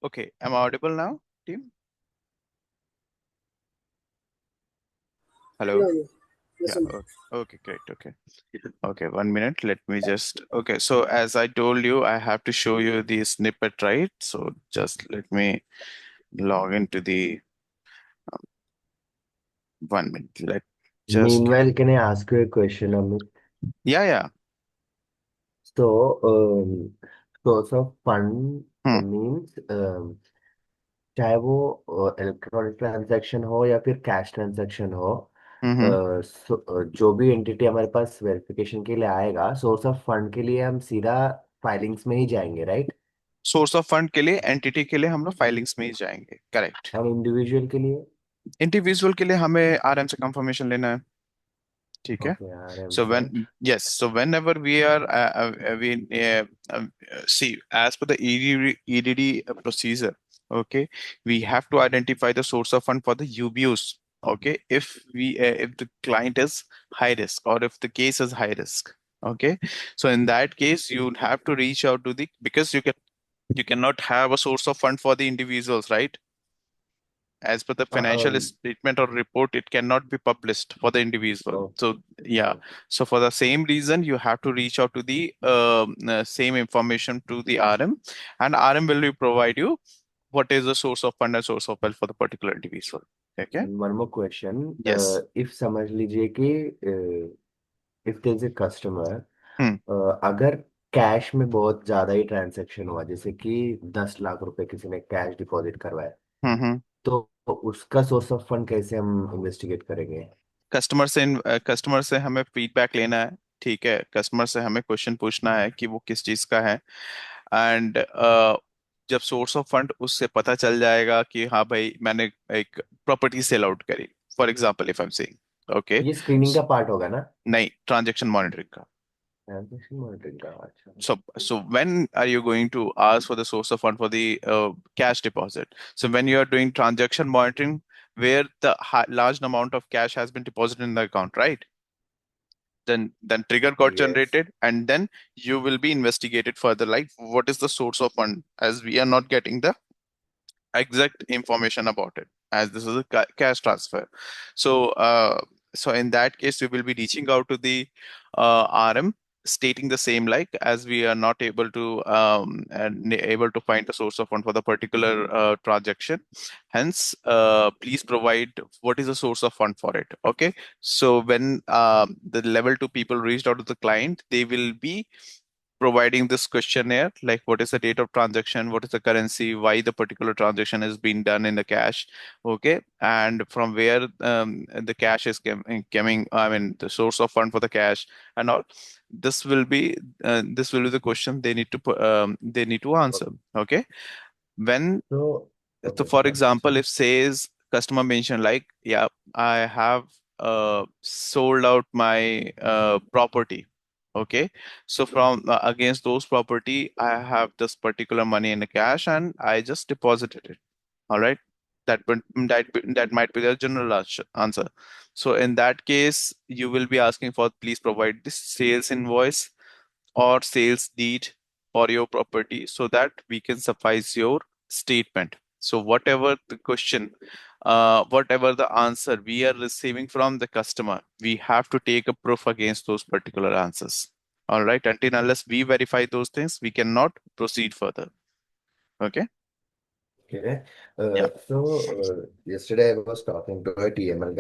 Okay, am I audible now, team? Hello? Yeah, yeah. Yeah, Listen. okay, great. Okay. Okay, 1 minute. Let me just, okay. So as I told you, I have to show you the snippet, right? So just let me log into the 1 minute. Let just, Meanwhile, can I ask you a question, Amit? yeah, yeah. So, source of fund Hmm. means चाहे वो electronic transaction हो या फिर cash transaction हो, Mm-hmm. जो भी entity हमारे पास verification के लिए आएगा, सोर्स ऑफ फंड के लिए हम सीधा फाइलिंग्स में ही जाएंगे, राइट? सोर्स ऑफ फंड के लिए, एंटिटी के लिए हम लोग फाइलिंग्स में ही जाएंगे, करेक्ट। हम इंडिविजुअल के लिए इंडिविजुअल के लिए हमें आरएम से कंफर्मेशन लेना है, ठीक है। ओके आरएम So से। so whenever we are see, as per the EDD procedure, okay, we have to identify the source of fund for the UBOs. Okay, if the client is high risk or if the case is high risk, okay, so in that case you have to reach out to the, because you cannot have a source of fund for the individuals, right? As per the financial statement or report, it cannot be published for the individual. So yeah, so for the same reason you have to reach out to the same information to the RM, and RM will provide you what is the source of fund and source of wealth for the particular individual. Okay. One more question. Yes. If समझ लीजिए कि if there is a customer, Hmm. अगर cash में बहुत ज्यादा ही transaction हुआ, जैसे कि 10 लाख रुपए किसी ने कैश डिपॉजिट करवाया, Mm-hmm. तो उसका सोर्स ऑफ फंड कैसे हम इन्वेस्टिगेट करेंगे? कस्टमर से हमें फीडबैक लेना है, ठीक है। कस्टमर से हमें क्वेश्चन पूछना है कि वो किस चीज का है, एंड जब सोर्स ऑफ फंड उससे पता चल जाएगा कि हाँ भाई मैंने एक प्रॉपर्टी सेल आउट करी, for example if I am saying, okay. ये स्क्रीनिंग का पार्ट होगा ना? नहीं, ट्रांजैक्शन मॉनिटरिंग का। ट्रांजैक्शन मॉनिटरिंग का, अच्छा। So when are you going to ask for the source of fund for the cash deposit? So when you are doing transaction monitoring, where the large amount of cash has been deposited in the account, right? Then trigger got yes. generated, and then you will be investigated further, like what is the source of fund, as we are not getting the exact information about it, as this is a cash transfer. So in that case we will be reaching out to the RM, stating the same, like as we are not able to able to find the source of fund for the particular transaction, hence please provide what is the source of fund for it. Okay, so when the level 2 people reached out to the client, they will be providing this questionnaire, like what is the date of transaction, what is the currency, why the particular transaction is being done in the cash, okay, and from where the cash is coming, I mean the source of fund for the cash and all. This will be the question they need to they need to answer. Okay, when, तो so okay, for हाँ। example, if says customer mention like, yeah, I have sold out my property. Okay, so from against those property, I have this particular money in the cash and I just deposited it. All right, that might be the general answer. So in that case, you will be asking for, please provide this sales invoice or sales deed for your property so that we can suffice your statement. So whatever the question, whatever the answer we are receiving from the customer, we have to take a proof against those particular answers. All right, until unless we verify those things, we cannot proceed further. Okay. Okay. Yeah. So yesterday I was talking to a TM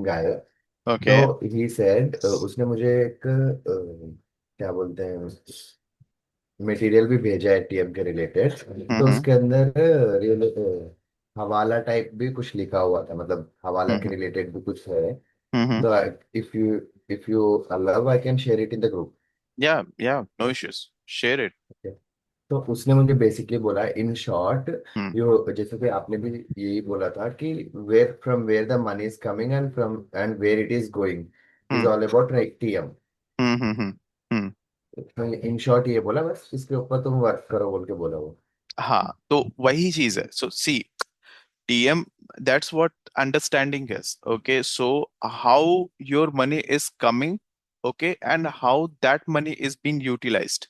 guy. Okay. So he said, उसने मुझे एक क्या बोलते हैं, material भी भेजा है TM के रिलेटेड। तो Mm-hmm. उसके अंदर रियल हवाला टाइप भी कुछ लिखा हुआ था, मतलब हवाला के Mm-hmm. रिलेटेड भी कुछ है। Mm-hmm. तो if you allow I can share it in the group. Yeah. Yeah. No issues. Share it. तो उसने मुझे बेसिकली बोला इन शॉर्ट, Hmm. यो जैसे कि आपने भी यही बोला था कि where from where the money is coming and from and where it is going is Hmm. All about TM. Hmm. Hmm. Hmm. Hmm. In short ये बोला, बस इसके ऊपर तुम वर्क करो बोल के बोला वो। हाँ, तो वही चीज है। सो सी, TM, that's what understanding is. Okay, so how your money is coming, okay, and how that money is being utilized.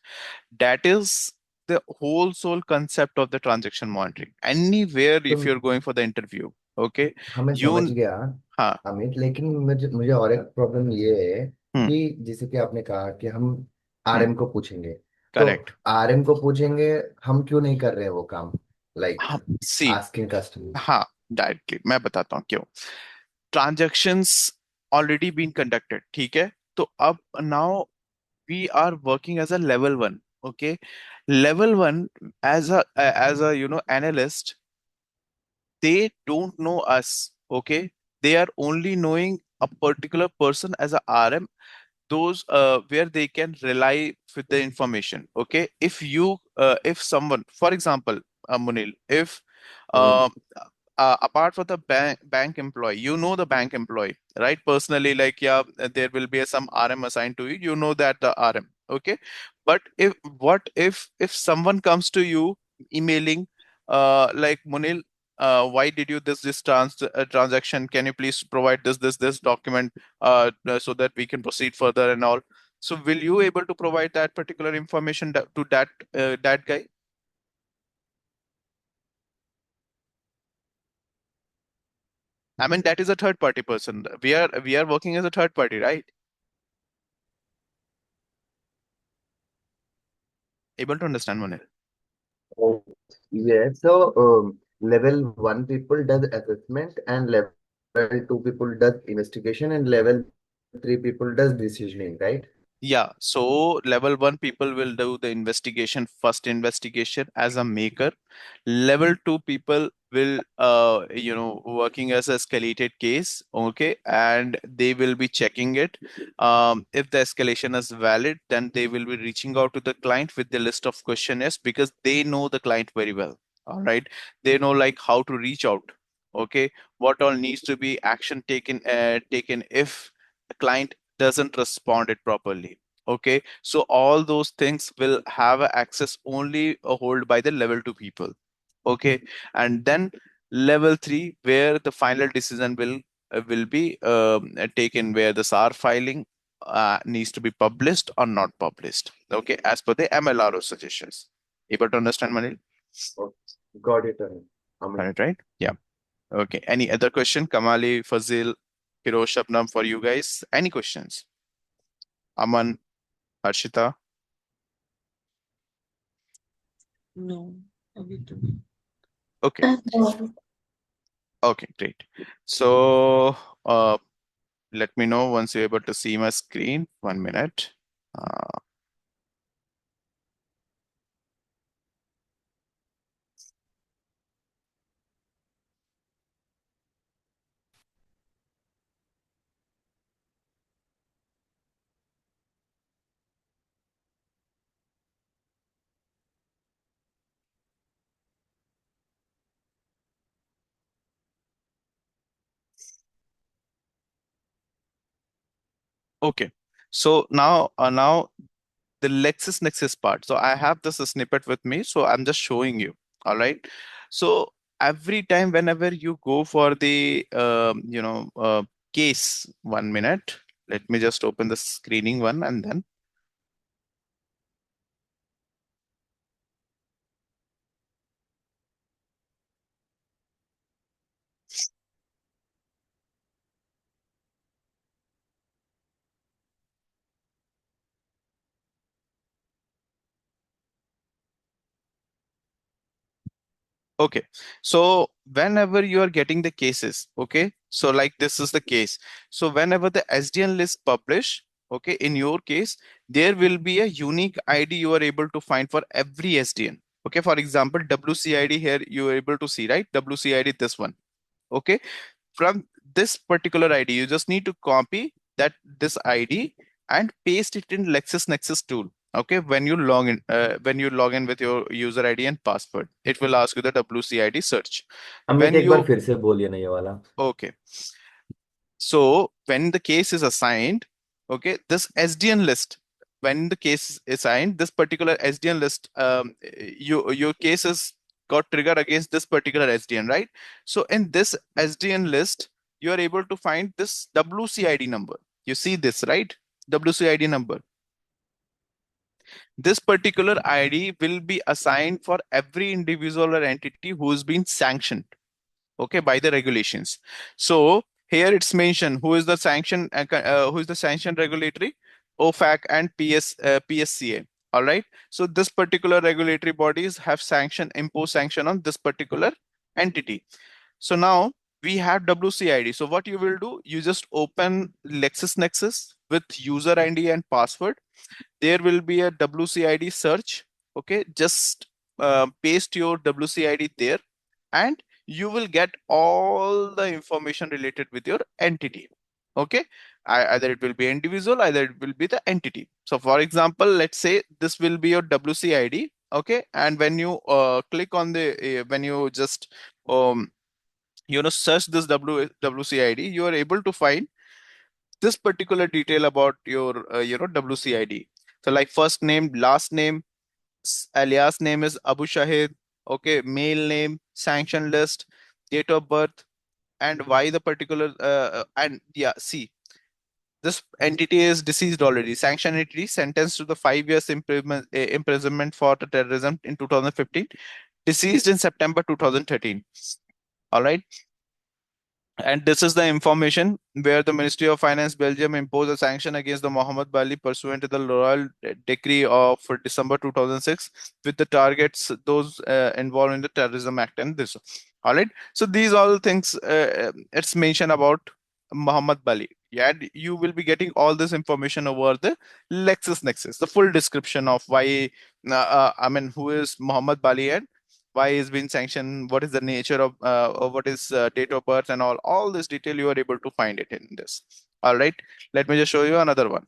That is the whole sole concept of the transaction monitoring. Anywhere तो if you're going for the interview, okay, हमें समझ you, गया हाँ, अमित, लेकिन मुझे मुझे और एक प्रॉब्लम ये है हम्म, कि जैसे कि आपने कहा कि हम हम्म, आरएम को पूछेंगे, तो करेक्ट, आरएम को पूछेंगे, हम क्यों नहीं कर रहे हैं वो काम, लाइक हाँ, सी, आस्किंग कस्टमर्स। हाँ, डायरेक्टली मैं बताता हूँ क्यों। ट्रांजैक्शंस ऑलरेडी बीन कंडक्टेड, ठीक है, तो अब now we are working as a level one, okay, level one, as a analyst, they don't know us, okay, they are only knowing a particular person as a RM, those where they can rely with the information, okay. If someone, for example, Munil, if hmm. uh, apart from the bank employee, you know the bank employee, right, personally, like, yeah, there will be some RM assigned to you, you know that the RM, okay. But if someone comes to you emailing, like, Munil, why did you this transaction, can you please provide this document, so that we can proceed further and all. So will you able to provide that particular information to that guy? I mean, that is a third party person. We are working as a third party, right? Able to understand, Monil? Oh, yes. So, level one people does assessment, and level two people does investigation, and level three people does decisioning, right? Yeah, so level one people will do the investigation, first investigation as a maker. Level two people will, working as a escalated case, okay, and they will be checking it. If the escalation is valid, then they will be reaching out to the client with the list of questionnaires because they know the client very well. All right, they know like how to reach out. Okay, what all needs to be action taken if the client doesn't respond it properly. Okay, so all those things will have a access only hold by the level 2 people. Okay, and then level 3 where the final decision will be taken, where the SAR filing needs to be published or not published, okay, as per the MLRO suggestions. Able to understand, Manil? Oh, got it, Got Amit. it, right? Yeah. Okay, any other question, Kamali, Fazil, Firoz, Shabnam, for you guys? Any questions? Aman, Harshita? No, अभी तो नहीं। Okay. Okay, great. So, let me know once you're able to see my screen. 1 minute. Uh, okay. So now the LexisNexis part. So I have this snippet with me. So I'm just showing you. All right. So every time whenever you go for the case, 1 minute. Let me just open the screening one and then. Okay, so whenever you are getting the cases, okay, so like this is the case. So whenever the SDN list publish, okay, in your case, there will be a unique ID you are able to find for every SDN. Okay, for example, WCID here you are able to see, right? WCID this one. Okay, from this particular ID, you just need to copy this ID and paste it in LexisNexis tool. Okay, when you log in with your user ID and password, it will ask you the WCID search. Amit When एक बार you फिर से बोलिए ना ये वाला। Okay, so when the case is assigned, okay, this SDN list, when the case is assigned, this particular SDN list, your case is got triggered against this particular SDN, right? So in this SDN list, you are able to find this WCID number. You see this, right? WCID number. This particular ID will be assigned for every individual or entity who has been sanctioned, okay, by the regulations. So here it's mentioned who is the sanctioned regulatory, OFAC and PSCA. All right. So this particular regulatory bodies have imposed sanction on this particular entity. So now we have WCID. So what you will do, you just open LexisNexis with user ID and password. There will be a WCID search. Okay, just paste your WCID there, and you will get all the information related with your entity. Okay, either it will be individual, either it will be the entity. So for example, let's say this will be your WCID. Okay, and when you click on the when you just search this WCID, you are able to find this particular detail about your WCID. So like first name, last name, alias name is Abu Shahid. Okay, male name, sanction list, date of birth, and why the particular and yeah, see, this entity is deceased already. Sanction entity sentenced to the 5 years imprisonment for the terrorism in 2015, deceased in September 2013. All right. And this is the information where the Ministry of Finance Belgium imposed a sanction against the Mohammed Bali pursuant to the Royal Decree of December 2006 with the targets those involved in the Terrorism Act and this. All right. So these all things it's mentioned about Mohammed Bali. Yeah, and you will be getting all this information over the LexisNexis, the full description of why, I mean, who is Mohammed Bali and why he's been sanctioned, what is the nature of what is date of birth and all this detail you are able to find it in this. All right, let me just show you another one.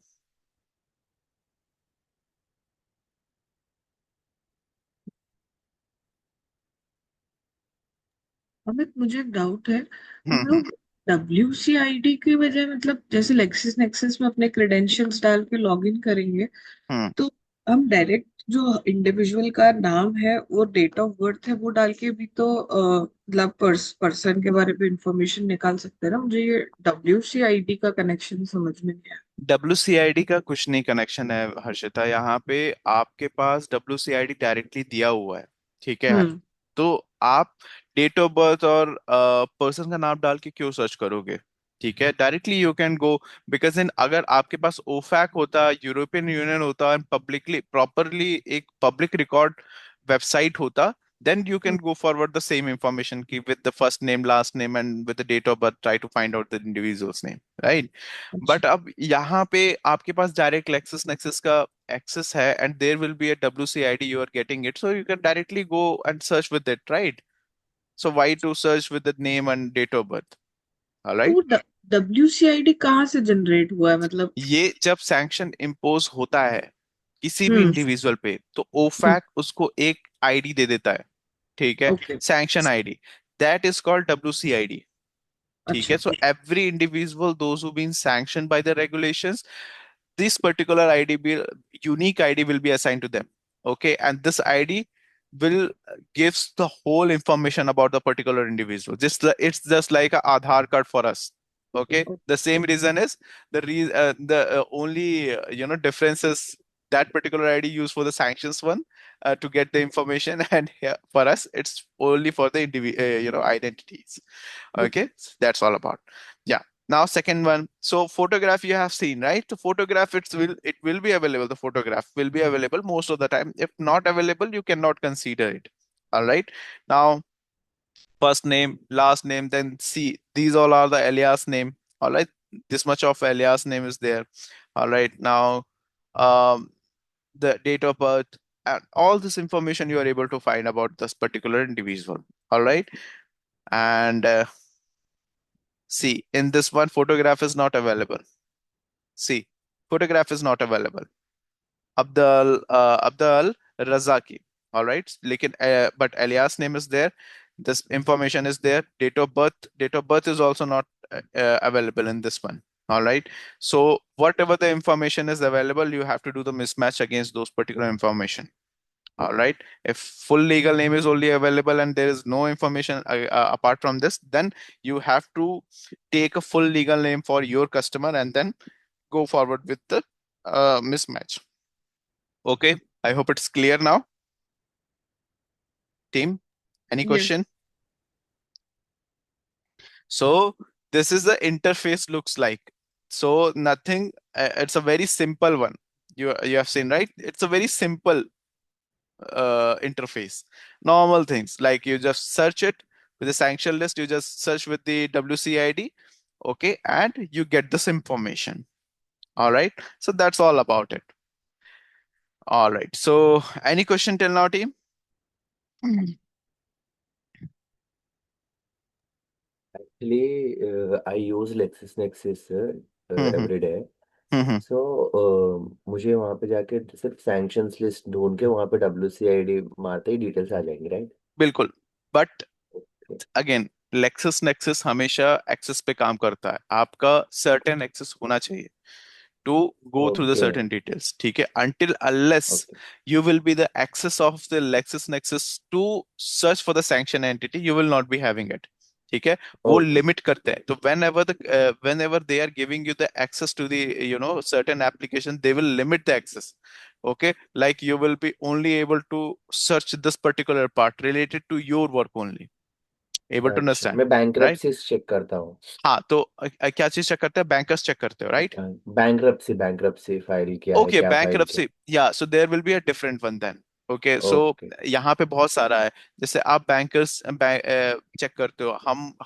Amit, मुझे एक doubt है। हम हम्म लोग WCID की बजाय मतलब जैसे Lexus Nexis में अपने क्रेडेंशियल्स डाल के लॉगिन करेंगे, हम्म तो हम डायरेक्ट जो इंडिविजुअल का नाम है और डेट ऑफ बर्थ है वो डाल के भी तो मतलब पर्सन के बारे में इंफॉर्मेशन निकाल सकते हैं ना। मुझे ये WCID का कनेक्शन समझ में नहीं आया। WCID का कुछ नहीं कनेक्शन है हर्षिता, यहाँ पे आपके पास WCID डायरेक्टली दिया हुआ है, ठीक है। हम्म। तो आप डेट ऑफ बर्थ और पर्सन का नाम डाल के क्यों सर्च करोगे, ठीक है। Directly you can go, because in अगर आपके पास ओफैक होता, यूरोपियन यूनियन होता एंड पब्लिकली प्रॉपरली एक पब्लिक रिकॉर्ड वेबसाइट होता, then you can hmm, go forward the same information key with the first name, last name, and with the date of birth, try to find out the individual's name, right? अच्छा। But अब यहाँ पे आपके पास direct LexisNexis का access है and there will be a WCID, you are getting it, so you can directly go and search with it, right? So why to search with the name and date of birth? All तो right. वो WCID कहाँ से generate हुआ है मतलब? ये जब sanction impose होता है किसी भी हम्म। इंडिविजुअल पे, तो हम्म। ओफैक उसको एक आईडी दे देता है, ठीक है, okay. Sanction ID, that is called WCID. ठीक अच्छा। है, so every individual those who been sanctioned by the regulations, this particular ID will unique ID will be assigned to them. Okay, and this ID will gives the whole information about the particular individual. It's just like a Aadhaar card for us. Okay, the same reason is the only difference is that particular ID used for the sanctions one to get the information, and here for us it's only for the identities. Okay. Okay, so that's all about. Yeah. Now second one. So photograph you have seen, right? The photograph it will be available. The photograph will be available most of the time. If not available, you cannot consider it. All right. Now first name, last name, then see these all are the alias name. All right. This much of alias name is there. All right. Now um the date of birth and all this information you are able to find about this particular individual. All right. And see, in this one, photograph is not available. See, photograph is not available. Abdul Razaki. All right. But alias name is there. This information is there. Date of birth is also not available in this one. All right. So whatever the information is available, you have to do the mismatch against those particular information. All right. If full legal name is only available and there is no information apart from this, then you have to take a full legal name for your customer and then go forward with the mismatch. Okay. I hope it's clear now. Team, any Yes. question? So this is the interface looks like. So nothing, it's a very simple one. You have seen, right? It's a very simple interface. Normal things like you just search it with the sanction list, you just search with the WCID, okay, and you get this information. All right. So that's all about it. All right. So any question till now, team? Actually, I use LexisNexis hmm every day. हम्म सो मुझे वहाँ पे जाके सिर्फ sanctions list ढूंढ के वहाँ पे WCID मारते ही डिटेल्स आ जाएंगी, राइट? बिल्कुल. बट अगेन लेक्सस नेक्सस हमेशा एक्सेस पे काम करता है. आपका सर्टेन एक्सेस होना चाहिए to go through the okay certain details. ठीक है. Until unless okay you will be the access of the LexisNexis to search for the sanction entity, you will not be having it. ठीक है. वो okay limit करते हैं. तो whenever they are giving you the access to the certain application, they will limit the access. Okay, like you will be only able to search this particular part related to your work only. Able to अच्छा, understand, मैं right? बैंक्रप्सीज check करता हूँ. हाँ, तो क्या चीज check करते हैं? बैंकर्स चेक करते हो, राइट? बैंक्रप्सी फाइल क्या है, ओके, क्या फाइल क्या? bankruptcy. या so there will be a different one then. Okay, so okay यहाँ पे बहुत सारा है. जैसे आप बैंकर्स चेक करते हो.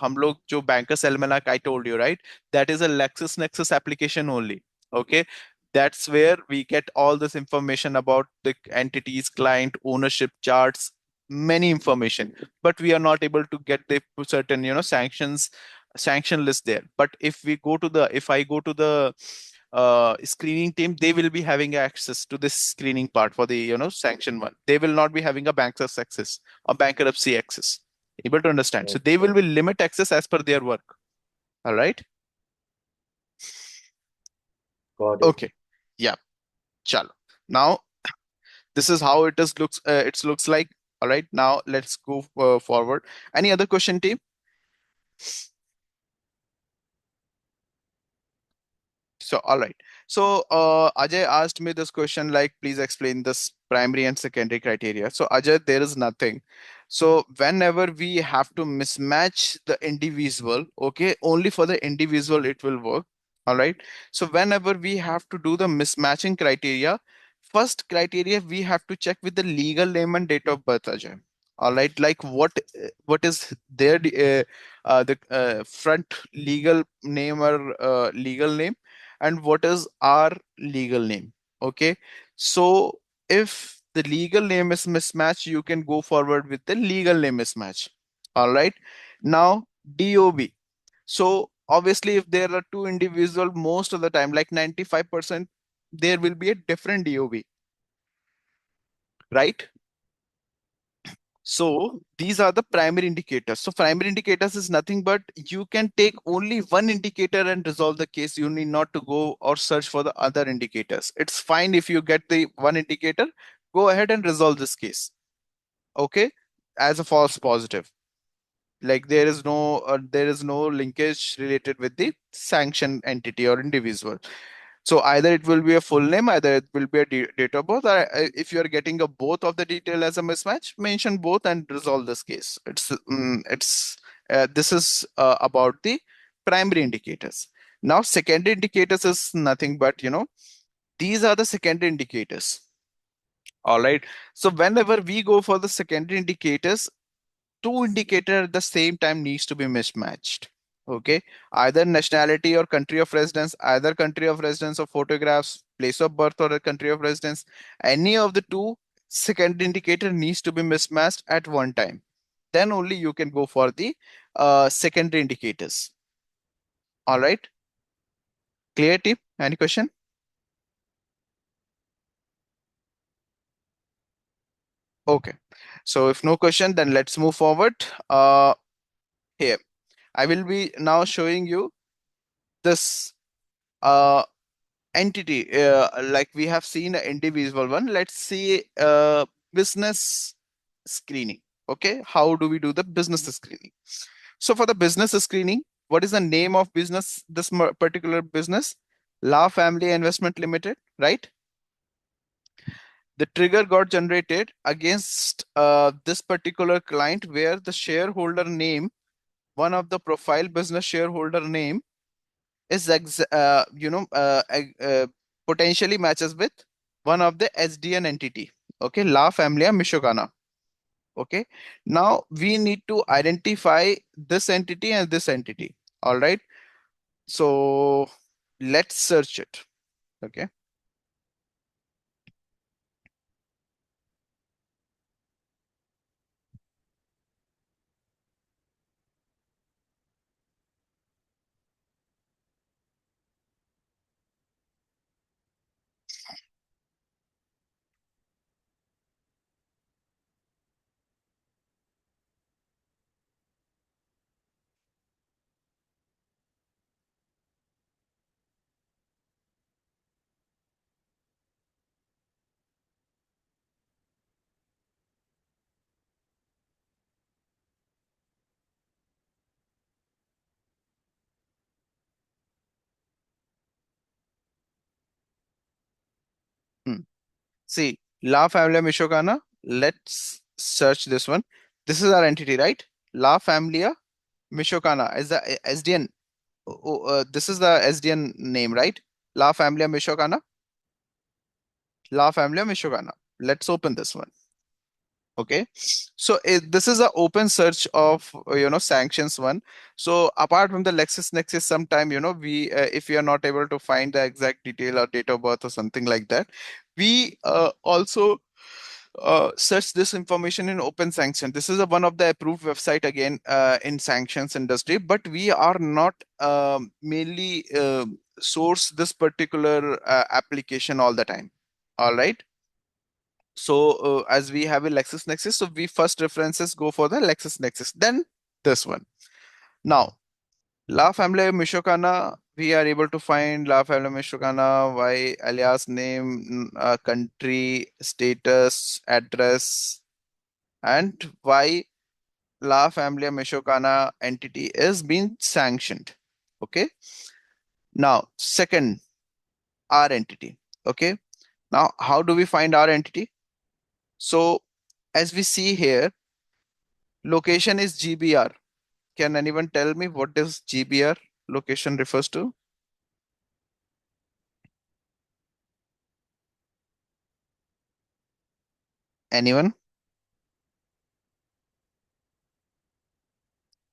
हम लोग जो Bankers Almanac I told you, right? That is a Lexis Nexis application only. Okay, that's where we get all this information about the entities, client, ownership charts, many information. But we are not able to get the certain sanction list there. But if I go to the screening team, they will be having access to this screening part for the sanction one. They will not be having a banker's access or bankruptcy access. Able to understand? So they okay will be limit access as per their work. All right. Got it. Okay. Yeah. Chalo. Now this is how it is looks. It looks like. All right. Now let's go forward. Any other question, team? So, all right. So, Ajay asked me this question like, please explain this primary and secondary criteria. So, Ajay, there is nothing. So, whenever we have to mismatch the individual, okay, only for the individual it will work. All right. So, whenever we have to do the mismatching criteria, first criteria we have to check with the legal name and date of birth, Ajay. All right. Like, what is their the front legal name or legal name, and what is our legal name. Okay, so if the legal name is mismatched, you can go forward with the legal name mismatch. All right. Now DOB. So obviously if there are two individual, most of the time like 95% there will be a different DOB, right? So these are the primary indicators. So primary indicators is nothing but you can take only one indicator and resolve the case. You need not to go or search for the other indicators. It's fine if you get the one indicator, go ahead and resolve this case. Okay, as a false positive. Like there is no linkage related with the sanctioned entity or individual. So either it will be a full name, either it will be a date of birth, or if you are getting a both of the detail as a mismatch, mention both and resolve this case. This is about the primary indicators. Now secondary indicators is nothing but these are the secondary indicators. All right. So whenever we go for the secondary indicators, two indicator at the same time needs to be mismatched. Okay, either nationality or country of residence, either country of residence of photographs, place of birth or a country of residence, any of the two second indicator needs to be mismatched at one time. Then only you can go for the secondary indicators. All right, clear, team? Any question? Okay, so if no question, then let's move forward. Here I will be now showing you this uh entity, like we have seen an individual one. Let's see business screening. Okay, how do we do the business screening? So for the business screening, what is the name of business, this particular business? La Family Investment Limited, right? The trigger got generated against this particular client where the shareholder name, one of the profile business shareholder name is potentially matches with one of the SDN entity. Okay, La Familia Michoacana. Okay, now we need to identify this entity and this entity. All right, so let's search it. Okay. Hmm. See, La Familia Michoacana. Let's search this one. This is our entity, right? La Familia Michoacana is the SDN. This is the SDN name, right? La Familia Michoacana. La Familia Michoacana. Let's open this one. Okay, so this is a open search of sanctions one. So apart from the LexisNexis, sometime we if we are not able to find the exact detail or date of birth or something like that, we also search this information in open sanction. This is one of the approved website again in sanctions industry, but we are not mainly source this particular application all the time. All right. So as we have a LexisNexis, so we first references go for the LexisNexis, then this one. Now, La Familia Michoacana, we are able to find La Familia Michoacana, why alias name, country, status, address, and why La Familia Michoacana entity is being sanctioned. Okay. Now, second, our entity. Okay. Now, how do we find our entity? So, as we see here, location is GBR. Can anyone tell me what does GBR location refers to? Anyone?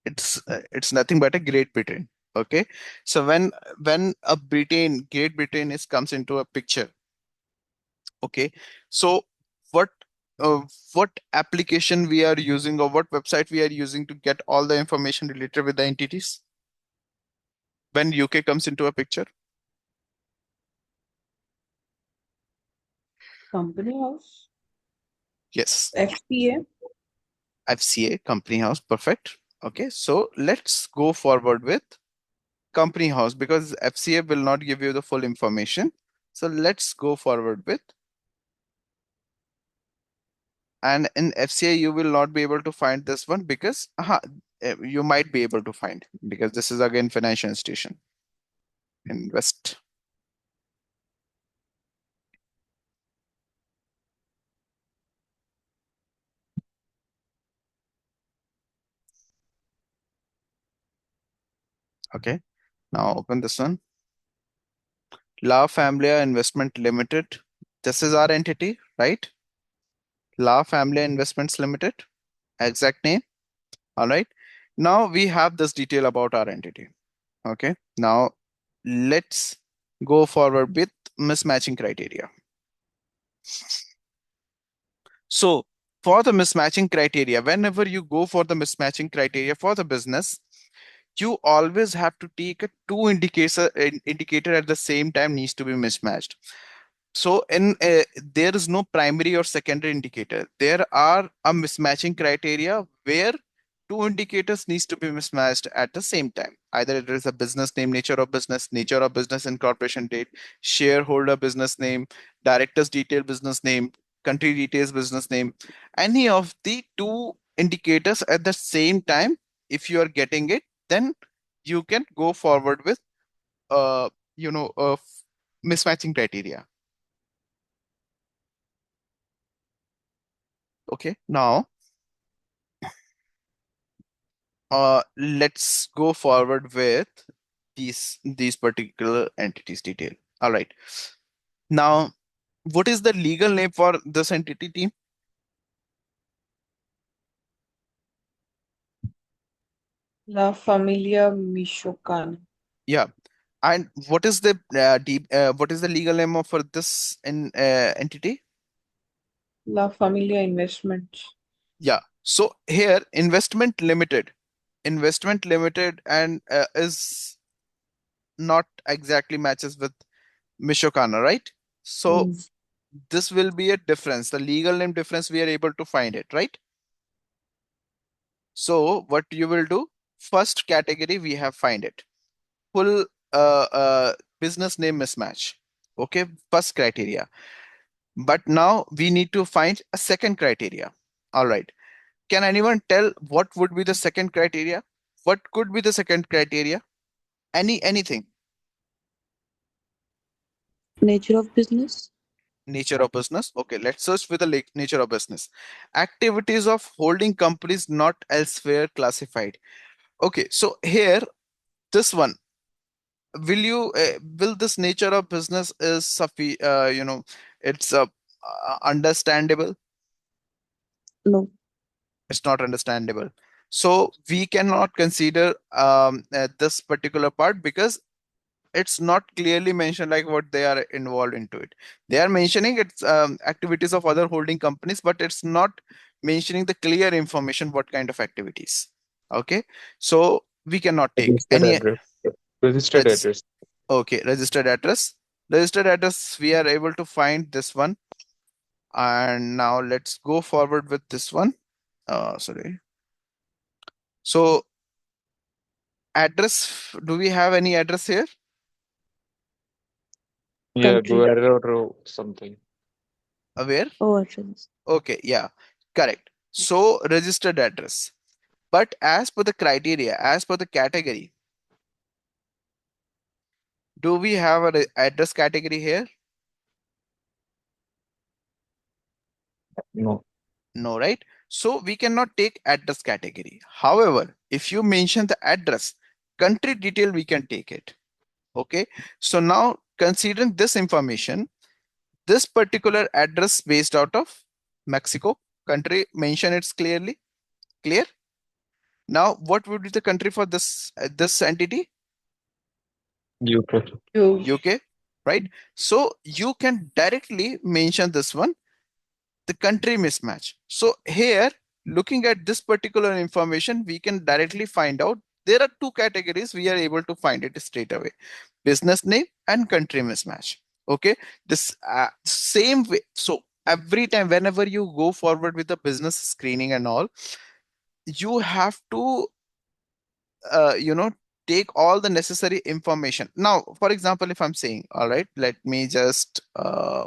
It's nothing but a Great Britain. Okay, so when a Great Britain is comes into a picture. Okay, so what uh, what application we are using or what website we are using to get all the information related with the entities when UK comes into a picture? Company house, Yes, FPA. FCA, company house, perfect. Okay, so let's go forward with company house because FCA will not give you the full information. So let's go forward with, and in FCA you will not be able to find this one because you might be able to find because this is again financial institution invest. Okay, now open this one. La Familia Investment Limited. This is our entity, right? La Familia Investments Limited, exact name. All right. Now we have this detail about our entity. Okay. Now let's go forward with mismatching criteria. So for the mismatching criteria, whenever you go for the mismatching criteria for the business, you always have to take a two indicator at the same time needs to be mismatched. So in there is no primary or secondary indicator. There are a mismatching criteria where two indicators needs to be mismatched at the same time. Either it is a business name, nature of business, incorporation date, shareholder business name, director's detail business name, country details business name. Any of the two indicators at the same time, if you are getting it, then you can go forward with uh you know uh, mismatching criteria. Okay, now let's go forward with these particular entities detail. All right. Now, what is the legal name for this entity team? La Familia Michoacana. Yeah. And what is the what is the legal name of for this entity? La Familia Investments. Yeah. So here, investment limited, and is not exactly matches with Michoacana, right? So Mm. this will be a difference. The legal name difference, we are able to find it, right? So what you will do, first category we have find it. Full business name mismatch. Okay, first criteria. But now we need to find a second criteria. All right. Can anyone tell what would be the second criteria? What could be the second criteria? Anything. Nature of business? Nature of business. Okay, let's search with the nature of business. Activities of holding companies not elsewhere classified. Okay, so here, this one, will this nature of business is it's understandable? No. It's not understandable. So we cannot consider this particular part because it's not clearly mentioned like what they are involved into it. They are mentioning it's activities of other holding companies, but it's not mentioning the clear information what kind of activities. Okay, so we cannot take Registered any address. Registered regis- address. okay, registered address. Registered address, we are able to find this one. And now let's go forward with this one. Sorry. So address, do we have any address here? Yeah, Country. Guerrero something. Where? Oh, address. Okay, yeah, correct. So registered address. But as per the criteria, as per the category, do we have a address category here? No. No, right? So we cannot take address category. However, if you mention the address, country detail, we can take it. Okay. So now considering this information, this particular address based out of Mexico, country mention it's clearly clear. Now, what would be the country for this entity? UK. You. UK, right? So you can directly mention this one, the country mismatch. So here, looking at this particular information, we can directly find out there are two categories. We are able to find it straight away: business name and country mismatch. Okay, this same way. So every time, whenever you go forward with the business screening and all, you have to uh, you know take all the necessary information. Now, for example, if I'm saying, all right, let me just uh,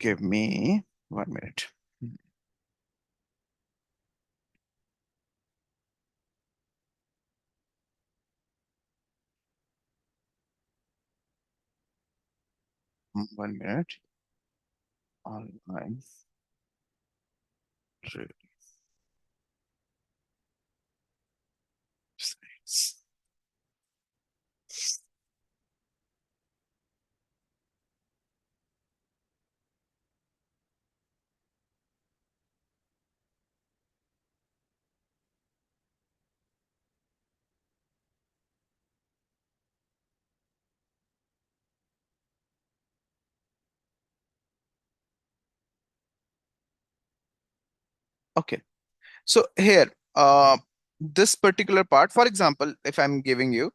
give me 1 minute. 1 minute. Online trade sites. Okay, so here, this particular part, for example, if I'm giving you,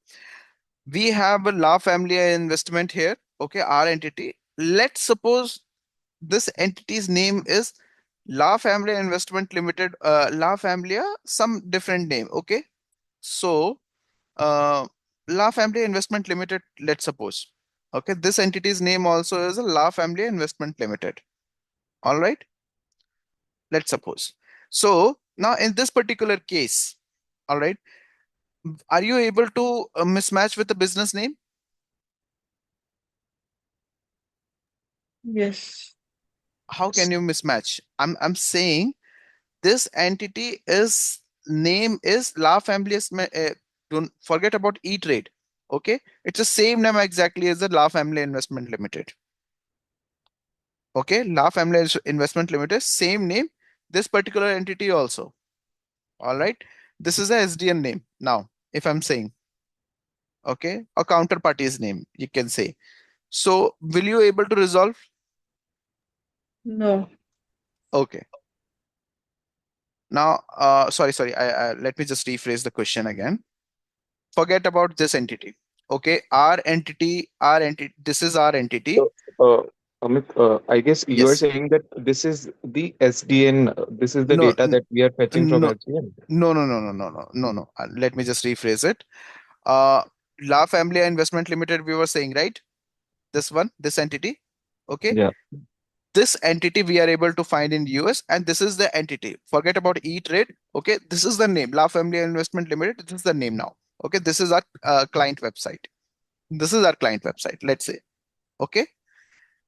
we have a La Familia investment here. Okay, our entity. Let's suppose this entity's name is La Familia Investment Limited, La Familia, some different name. Okay, so La Familia Investment Limited, let's suppose. Okay, this entity's name also is a La Familia Investment Limited. All right, let's suppose. So now in this particular case, all right, are you able to mismatch with the business name? Yes. how can you mismatch? I'm saying this entity is name is La Family. Don't forget about E-Trade. Okay, it's the same name exactly as the La Family Investment Limited. Okay, La Family Investment Limited, same name. This particular entity also. All right, this is a SDN name. Now, if I'm saying, okay, a counterparty's name, you can say. So, will you able to resolve? No. Okay. Now, sorry. Let me just rephrase the question again. Forget about this entity. Okay, our entity. This is our entity. So, Amit, I guess you are Yes. saying that this is the SDN, this is the No. data that we are fetching from No. SDN. No. Let me just rephrase it. Uh, La Familia Investment Limited. We were saying, right? This one, this entity. Okay. Yeah. This entity we are able to find in US, and this is the entity. Forget about E-Trade. Okay, this is the name. La Familia Investment Limited. This is the name now. Okay, this is our client website. This is our client website. Let's say. Okay.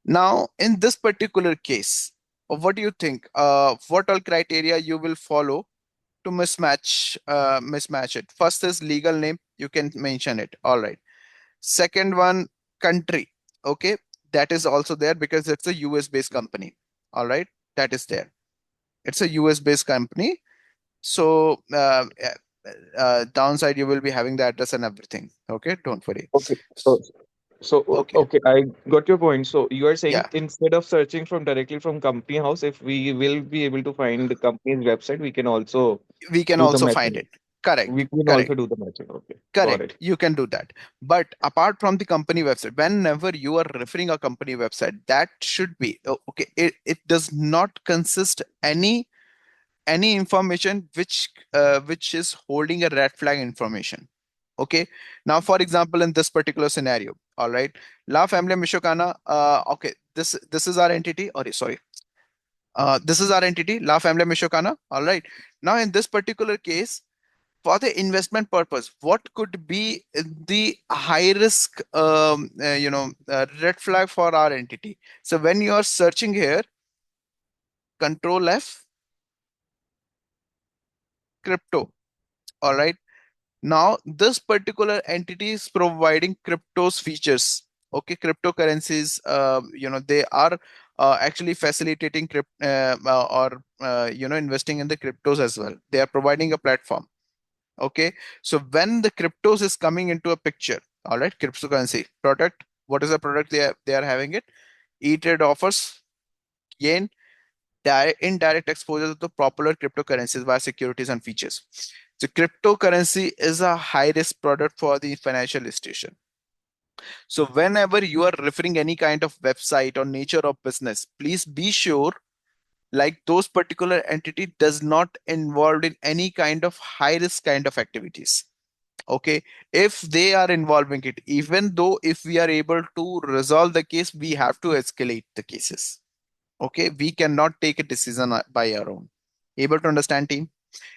Now, in this particular case, what do you think? What all criteria you will follow to mismatch it? First is legal name. You can mention it. All right. Second one, country. Okay, that is also there because it's a US based company. All right, that is there. It's a US based company. So downside you will be having the address and everything. Okay, don't worry. Okay. Okay, Okay, I got your point. So you are saying yeah, instead of searching from directly from company house, if we will be able to find the company's website, we can also we can do the also find matching. it. Correct, We can also correct. do the matching. Okay, got Correct, it. you can do that. But apart from the company website, whenever you are referring a company website, that should be okay. It does not consist any information which is holding a red flag information. Okay. Now, for example, in this particular scenario, all right, La Familia Michoacana. Okay, this is our entity. Or sorry, this is our entity, La Familia Michoacana. All right. Now, in this particular case, for the investment purpose, what could be the high risk, red flag for our entity? So when you are searching here, Control F, crypto. All right. Now, this particular entity is providing cryptos features. Okay, cryptocurrencies, they are actually facilitating investing in the cryptos as well. They are providing a platform. Okay, so when the cryptos is coming into a picture, all right, cryptocurrency product. What is the product they are having it? E-Trade offers gain indirect exposure to popular cryptocurrencies via securities and features. So cryptocurrency is a high risk product for the financial institution. So whenever you are referring any kind of website or nature of business, please be sure like those particular entity does not involved in any kind of high risk kind of activities. Okay, if they are involving it, even though if we are able to resolve the case, we have to escalate the cases. Okay, we cannot take a decision by our own. Able to understand, team?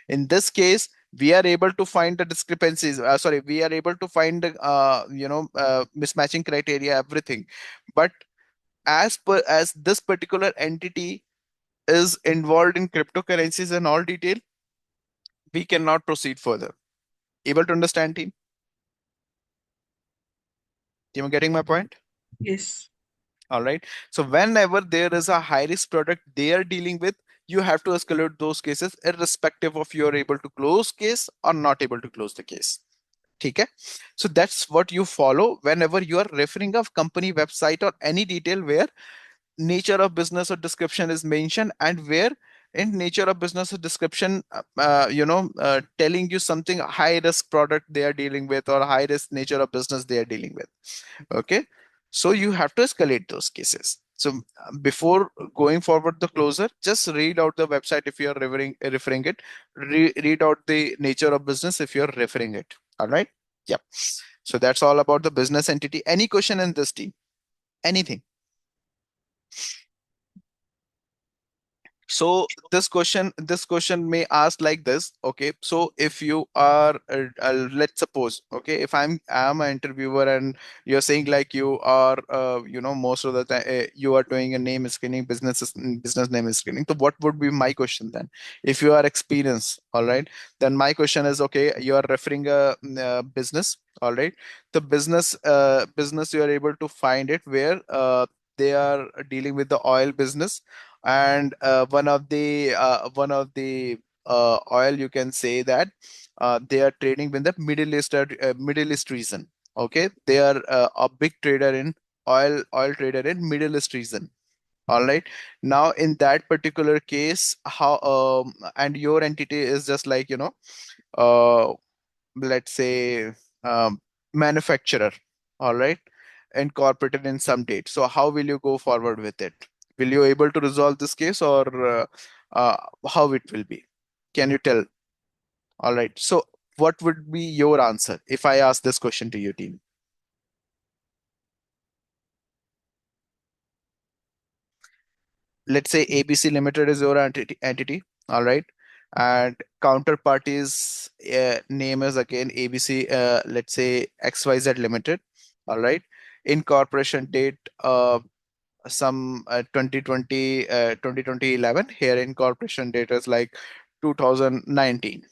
In this case, we are able to find the discrepancies. Sorry, we are able to find mismatching criteria, everything. But as this particular entity is involved in cryptocurrencies and all detail, we cannot proceed further. Able to understand, team? Team, getting my point? Yes. All right. So whenever there is a high risk product they are dealing with, you have to escalate those cases irrespective of you are able to close case or not able to close the case. Okay. So that's what you follow whenever you are referring of company website or any detail where nature of business or description is mentioned, and where in nature of business or description telling you something high risk product they are dealing with or high risk nature of business they are dealing with. Okay, so you have to escalate those cases. So before going forward the closer, just read out the website if you are referring it. Read out the nature of business if you are referring it. All right. Yep. So that's all about the business entity. Any question in this, team? Anything? So this question may ask like this. Okay, so if you are let's suppose, okay, if I'm an interviewer and you're saying like you are most of the time you are doing a name screening, business name screening. So what would be my question then? If you are experienced, all right, then my question is, okay, you are referring a business, all right, the business you are able to find it where they are dealing with the oil business, and one of the oil, you can say that they are trading with the Middle East region. Okay, they are a big trader in oil trader in Middle East region. All right. Now in that particular case, how and your entity is just like uh let's say manufacturer, all right, incorporated in some date. So how will you go forward with it? Will you able to resolve this case, or uh, how it will be? Can you tell? All right. So what would be your answer if I ask this question to you, team? Let's say ABC Limited is your entity, all right, and counterparty's name is again ABC, let's say XYZ Limited, all right. Incorporation date some 2020 2011. Here incorporation date is like 2019,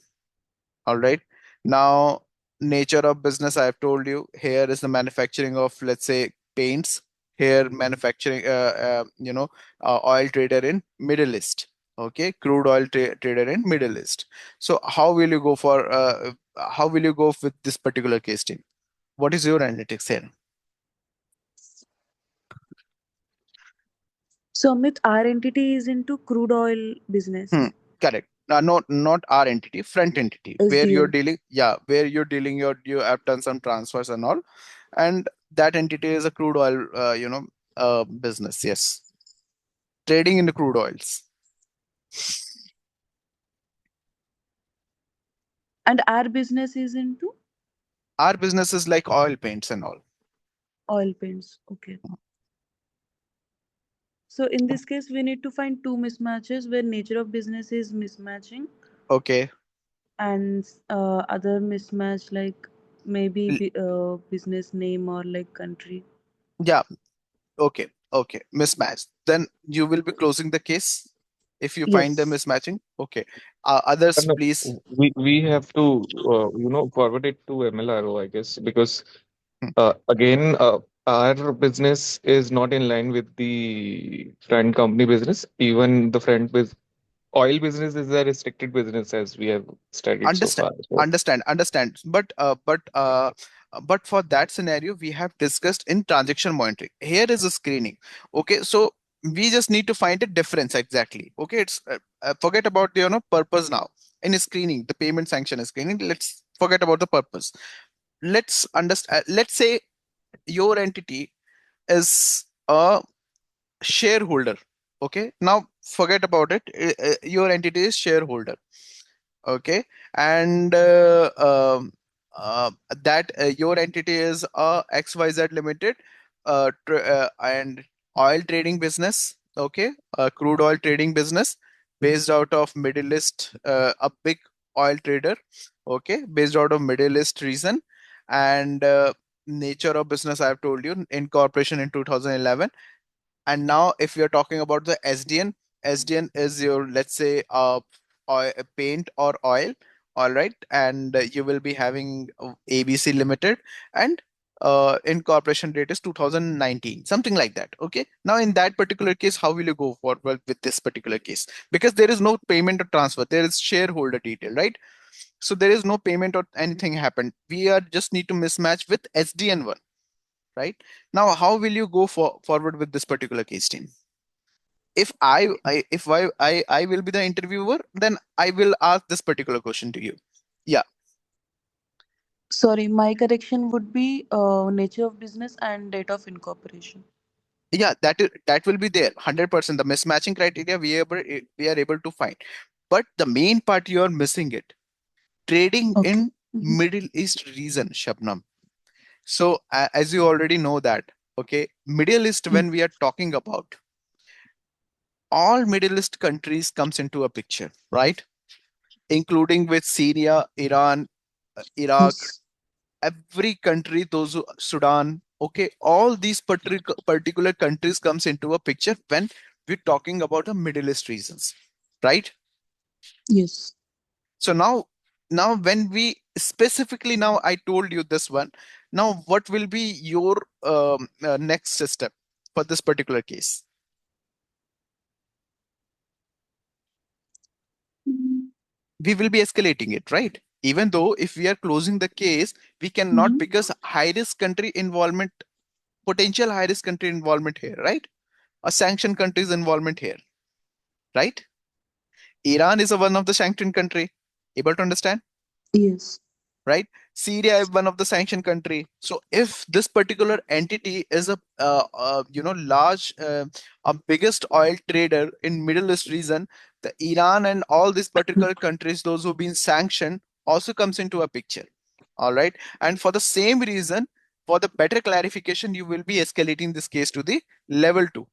all right. Now, nature of business, I have told you. Here is the manufacturing of, let's say, paints. Here, manufacturing, oil trader in Middle East. Okay, crude oil trader in Middle East. So, how will you go with this particular case, team? What is your analytics here? So Amit, our entity is into crude oil business. Hmm, correct. Not our entity, front entity, where you're SDL. dealing, yeah, where you're dealing, you have done some transfers and all, and that entity is a crude oil, business. Yes, trading in the crude oils. And our business is into Our business is like oil paints and all. oil paints. Okay. So in this case, we need to find two mismatches where nature of business is mismatching Okay. and other mismatch like maybe L- business name or like country. Yeah. Okay. Okay. Mismatch. Then you will be closing the case if you find them Yes. mismatching. Okay. Others, No, please. we have to forward it to MLRO, I guess, because Hmm. again, our business is not in line with the front company business. Even the front oil business is a restricted business as we have studied so Understand, far. So understand. But for that scenario, we have discussed in transaction monitoring. Here is a screening. Okay, so we just need to find a difference exactly. Okay, it's forget about the purpose now. In screening, the payment sanction is screening. Let's forget about the purpose. Let's understand. Let's say your entity is a shareholder. Okay, now forget about it. Your entity is shareholder. Okay, and that your entity is a XYZ Limited, and oil trading business. Okay, a crude oil trading business based out of Middle East, a big oil trader. Okay, based out of Middle East region, and nature of business I have told you, incorporation in 2011. And now, if you're talking about the SDN, SDN is your, let's say, paint or oil, all right, and you will be having ABC Limited, and incorporation date is 2019, something like that. Okay. Now, in that particular case, how will you go forward with this particular case? Because there is no payment or transfer, there is shareholder detail, right? So there is no payment or anything happened. We are just need to mismatch with SDN one, right? Now, how will you go forward with this particular case, team? If I will be the interviewer, then I will ask this particular question to you. Yeah, Sorry, my correction would be nature of business and date of incorporation. yeah, that will be there. 100%. The mismatching criteria we are able to find, but the main part you are missing it. Trading Okay. in Mhm. Middle East region, Shabnam. So as you already know that, okay, Middle East, Mm. when we are talking about all Middle East countries comes into a picture, right? Including with Syria, Iran, Iraq, Yes. every country, Sudan, okay, all these particular countries comes into a picture when we're talking about the Middle East regions, right? Yes. So now when we specifically, now I told you this one, now what will be your next step for this particular case? Mm-hmm. We will be escalating it, right? Even though if we are closing the case, we cannot, because high risk country involvement, potential high risk country involvement here, right? A sanctioned country's involvement here, right? Iran is a one of the sanctioned country. Able to understand? Yes. Right? Syria is one of the sanctioned country. So if this particular entity is a large, a biggest oil trader in Middle East region, the Iran and all these particular countries, those who've been sanctioned, also comes into a picture. All right. And for the same reason, for the better clarification, you will be escalating this case to the level 2.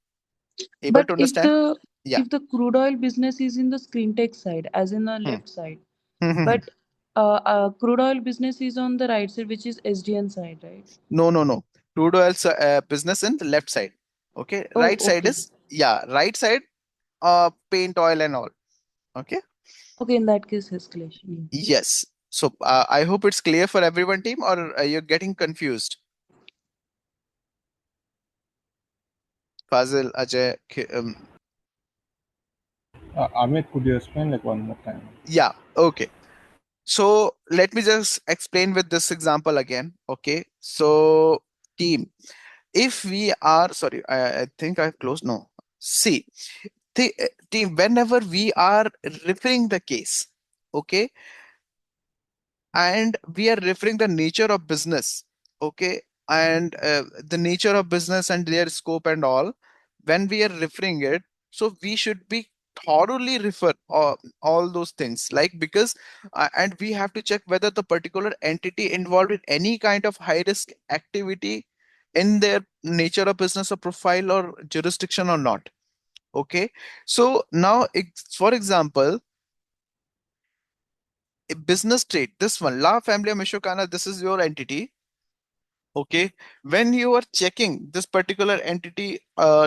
Able But to understand? Yeah. if the crude oil business is in the screen tech side, as in the Hmm. left side, Hmm, hmm, hmm. but crude oil business is on the right side, which is SDN side, right? No. Crude oil business in the left side. Okay. Oh, Right side okay. is, yeah, right side, paint oil and all. Okay. Okay, in that case, escalation. Yes. So I hope it's clear for everyone, team, or you're getting confused. Fazil, Ajay, Amit, could you explain like one more time? yeah. Okay. So let me just explain with this example again. Okay. So team, if we are, sorry, I think I've closed. No. See, team, whenever we are referring the case, okay, and we are referring the nature of business, okay, and the nature of business and their scope and all, when we are referring it, so we should be thoroughly refer all those things, like, because and we have to check whether the particular entity involved in any kind of high risk activity in their nature of business or profile or jurisdiction or not. Okay. So now for example, a business trade, this one, La Familia Michoacana, this is your entity. Okay. When you are checking this particular entity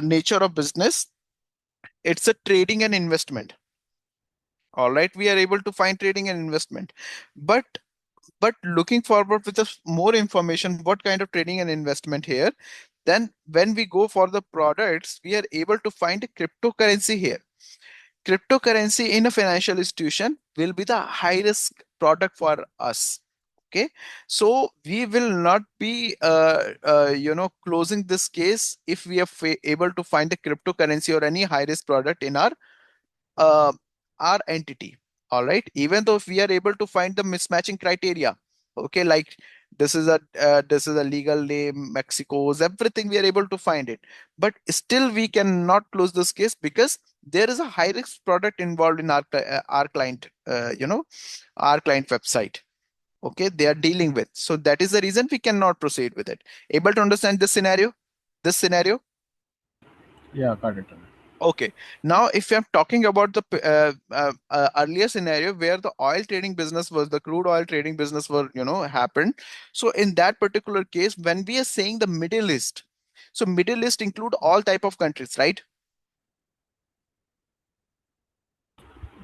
nature of business, it's a trading and investment. All right. We are able to find trading and investment. But looking forward with more information, what kind of trading and investment here, then when we go for the products, we are able to find a cryptocurrency here. Cryptocurrency in a financial institution will be the high risk product for us. Okay. So we will not be closing this case if we are able to find a cryptocurrency or any high risk product in uh, our entity. All right. Even though if we are able to find the mismatching criteria, okay, like this is a legal name, Mexico's, everything, we are able to find it, but still we cannot close this case because there is a high risk product involved in our client, our client website. Okay, they are dealing with. So that is the reason we cannot proceed with it. Able to understand this scenario? This scenario? Yeah, got it. Okay. Now, if I'm talking about the earlier scenario where the oil trading business was, the crude oil trading business were, happened. So in that particular case, when we are saying the Middle East, so Middle East include all type of countries, right?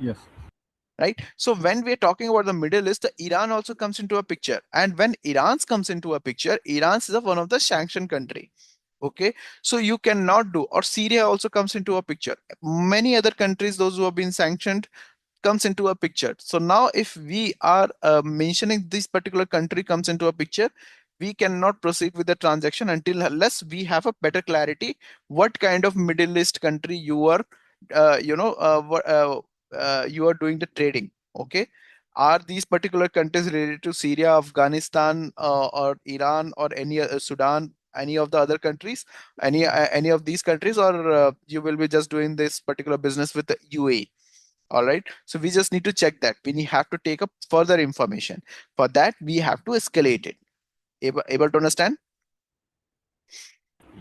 Yes. Right. So when we're talking about the Middle East, the Iran also comes into a picture. And when Iran comes into a picture, Iran is one of the sanctioned country. Okay. So you cannot do, or Syria also comes into a picture. Many other countries, those who have been sanctioned, comes into a picture. So now if we are mentioning this particular country comes into a picture, we cannot proceed with the transaction until unless we have a better clarity what kind of Middle East country you are, you are doing the trading. Okay. Are these particular countries related to Syria, Afghanistan, or Iran, or any Sudan, any of the other countries, any of these countries, or you will be just doing this particular business with the UAE? All right. So we just need to check that. Have to take up further information. For that, we have to escalate it. Able to understand?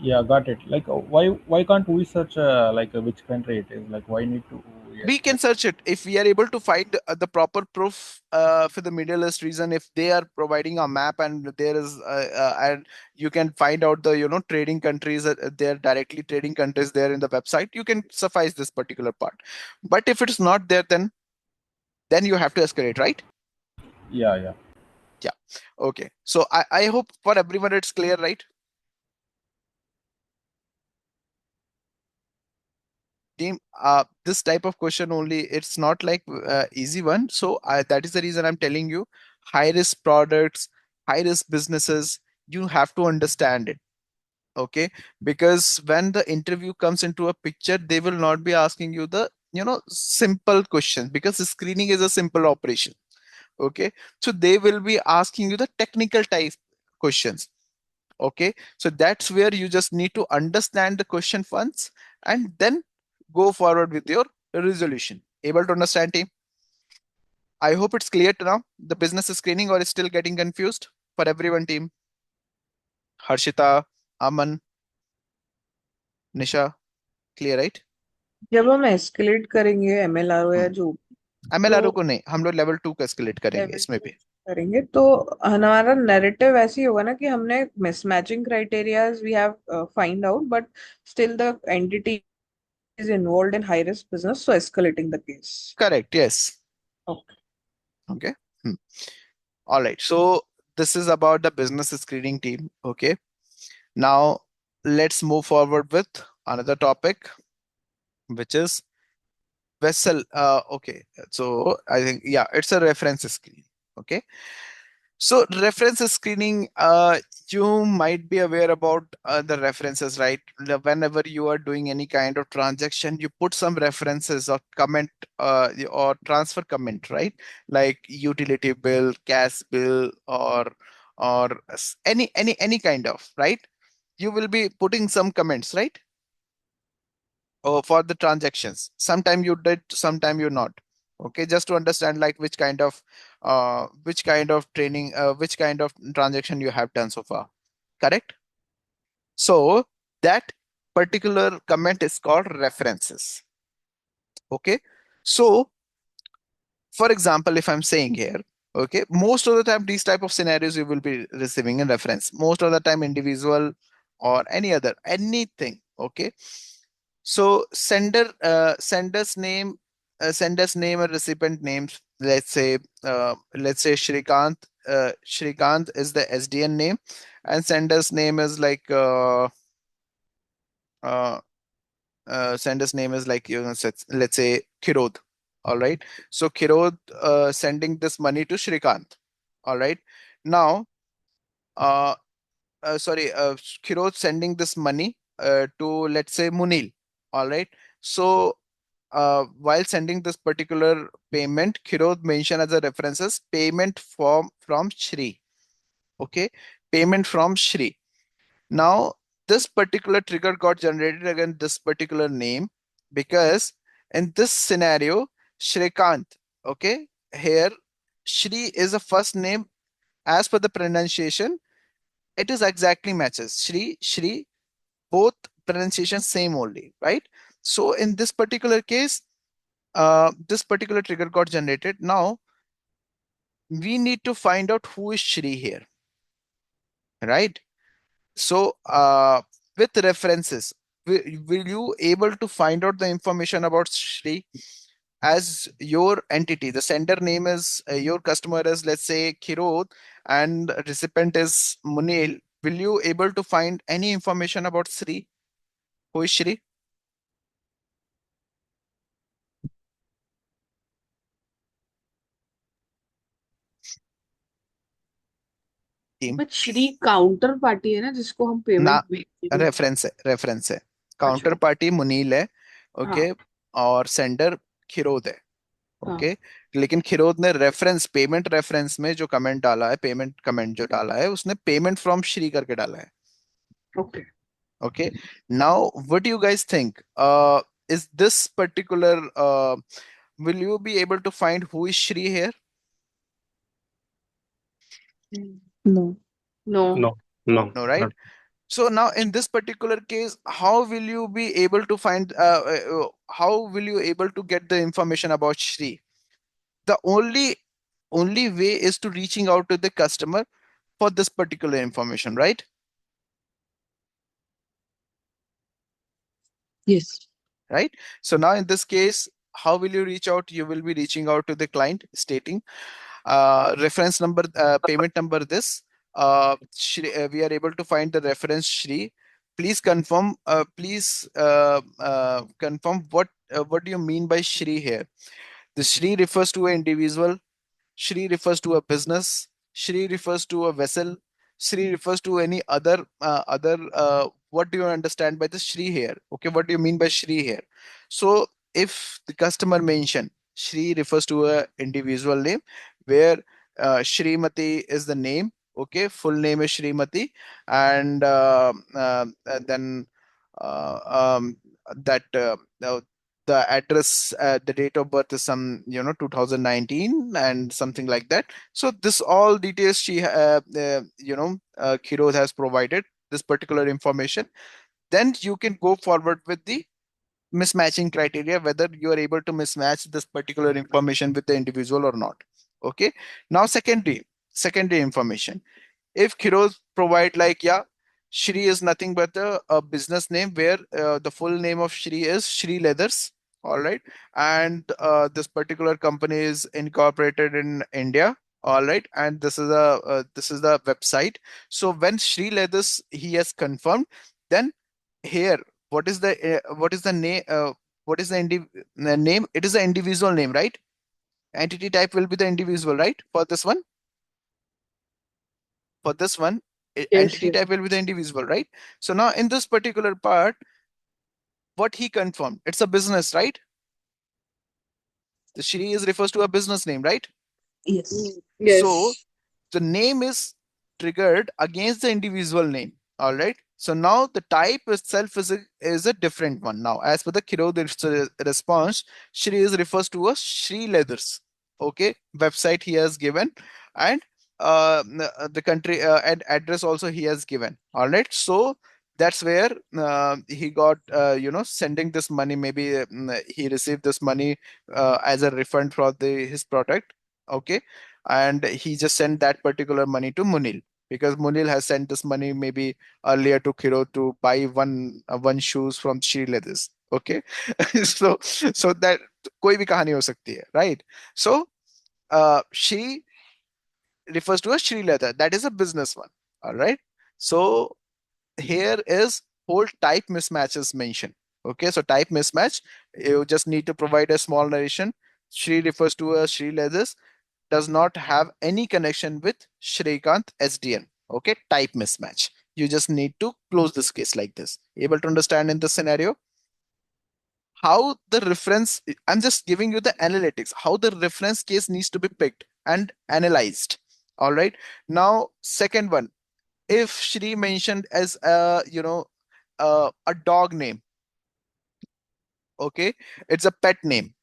Yeah, got it. Like, why can't we search like which country it is? Like, why need to We yes, can like search it if we are able to find the proper proof for the Middle East region. If they are providing a map and there is and you can find out the trading countries, they're directly trading countries there in the website, you can suffice this particular part. But if it's not there, then you have to escalate, right? yeah. Yeah. Okay, so I hope for everyone it's clear, right? Team, this type of question only, it's not like easy one. So that is the reason I'm telling you, high risk products, high risk businesses, you have to understand it. Okay, because when the interview comes into a picture, they will not be asking you the simple questions, because the screening is a simple operation. Okay, so they will be asking you the technical type questions. Okay, so that's where you just need to understand the question once, and then go forward with your resolution. Able to understand, team? I hope it's clear to now the business screening, or is still getting confused for everyone, team? Harshita, Aman, Nisha, clear, right? जब हम escalate करेंगे एमएलआरओ या जो, तो MLRO को नहीं, हम लोग लेवल 2 का एस्केलेट करेंगे लेवल इसमें 2 भी। करेंगे तो हमारा नैरेटिव ऐसे ही होगा ना कि हमने mismatching criterias we have find out, but still the entity is involved in high risk business, so escalating the case. Correct, yes. Okay. Okay. Hmm. All right, so this is about the business screening, team. Okay, now let's move forward with another topic, which is vessel. Okay, so I think, yeah, it's a reference screen. Okay, so reference screening, you might be aware about the references, right? Whenever you are doing any kind of transaction, you put some references or comment, or transfer comment, right? Like utility bill, gas bill, or any kind of, right? You will be putting some comments, right? For the transactions. Sometime you did, sometime you not. Okay, just to understand like which kind of training, which kind of transaction you have done so far. Correct? So that particular comment is called references. Okay. So for example, if I'm saying here, okay, most of the time these type of scenarios you will be receiving in reference. Most of the time individual or any other anything. Okay. So sender's name and recipient names. Let's say Shrikant. Shrikant is the SDN name, and sender's name is like uh, sender's name is like, let's say Kirod. All right. So Kirod sending this money to Shrikant. All right. Now, uh, sorry, Kirod sending this money to, let's say, Munil. All right. So while sending this particular payment, Kirod mentioned as a references payment from Shri. Okay, payment from Shri. Now this particular trigger got generated against this particular name, because in this scenario, Shrikant. Okay, here Shri is a first name. As per the pronunciation, it is exactly matches Shri, both pronunciation same only, right? So in this particular case, this particular trigger got generated. Now we need to find out who is Shri here, right? So with references, will you able to find out the information about Shri? As your entity, the sender name is, your customer is, let's say, Kirod, and recipient is Munil. Will you able to find any information about Shri? Who is Shri? Team. But Shri counter party है ना जिसको हम ना, payment भेजेंगे। Reference है। अच्छा। Counter party Munil है। हाँ। ओके, और सेंडर खिरोद है। हाँ। ओके, लेकिन खिरोद ने रेफरेंस, पेमेंट रेफरेंस में जो कमेंट डाला है, पेमेंट कमेंट जो डाला है, उसने पेमेंट फ्रॉम श्री करके डाला है। Okay. Okay, now what you guys think, is this particular, will you be able to find who is Shri here? No. No. No, no, No, right? not So now in this particular case, how will you be able to find, how will you able to get the information about Shri? The only way is to reaching out to the customer for this particular information, right? Yes. Right. So now in this case, how will you reach out? You will be reaching out to the client stating reference number, payment number this. Shri, we are able to find the reference Shri. Please confirm. Confirm what do you mean by Shri here? The Shri refers to an individual. Shri refers to a business. Shri refers to a vessel. Shri refers to any other. What do you understand by the Shri here? Okay, what do you mean by Shri here? So if the customer mention Shri refers to a individual name, where Shrimati is the name. Okay, full name is Shrimati, and then uh, that the address, the date of birth is some 2019 and something like that. So this all details Kiroz has provided this particular information. Then you can go forward with the mismatching criteria, whether you are able to mismatch this particular information with the individual or not. Okay. Now secondary information. If Kiroz provide like, yeah, Shri is nothing but a business name, where the full name of Shri is Shri Leathers, all right, and this particular company is incorporated in India, all right, and this is the website. So when Shri Leathers he has confirmed, then here what is the name, what is the name? It is the individual name, right? Entity type will be the individual, right? For this one, Yes, entity yes. type will be the individual, right? So now in this particular part, what he confirmed, it's a business, right? The Shri is refers to a business name, right? Yes. So Yes. the name is triggered against the individual name, all right. So now the type itself is a different one. Now as per the Kiro response, Shri is refers to a Shri Leathers, okay, website he has given, and the country and address also he has given, all right. So that's where he got sending this money, maybe he received this money as a refund for his product, okay, and he just sent that particular money to Munil, because Munil has sent this money maybe earlier to Kiro to buy one shoes from Shri Leathers. Okay, so that कोई भी कहानी हो सकती है, right? So she refers to a Shri Leather, that is a business one, all right. So here is whole type mismatches mentioned. Okay, so type mismatch, you just need to provide a small narration. Shri refers to a Shri Leathers, does not have any connection with Shrikant SDN. Okay, type mismatch. You just need to close this case like this. Able to understand in this scenario? How the reference, I'm just giving you the analytics, how the reference case needs to be picked and analyzed. All right. Now, second one, if Shri mentioned as a dog name, okay, it's a pet name.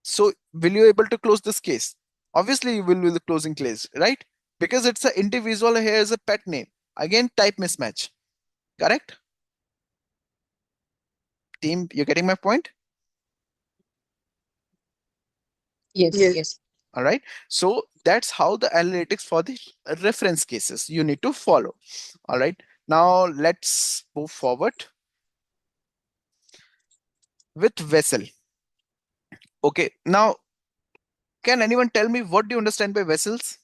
So will you able to close this case? Obviously you will with the closing case, right? Because it's an individual here is a pet name. Again, type mismatch. Correct? Team, you getting my point? Yes. Yes. Yes. All right. So that's how the analytics for the reference cases you need to follow. All right. Now let's move forward with vessel. Okay. Now, can anyone tell me what do you understand by vessels?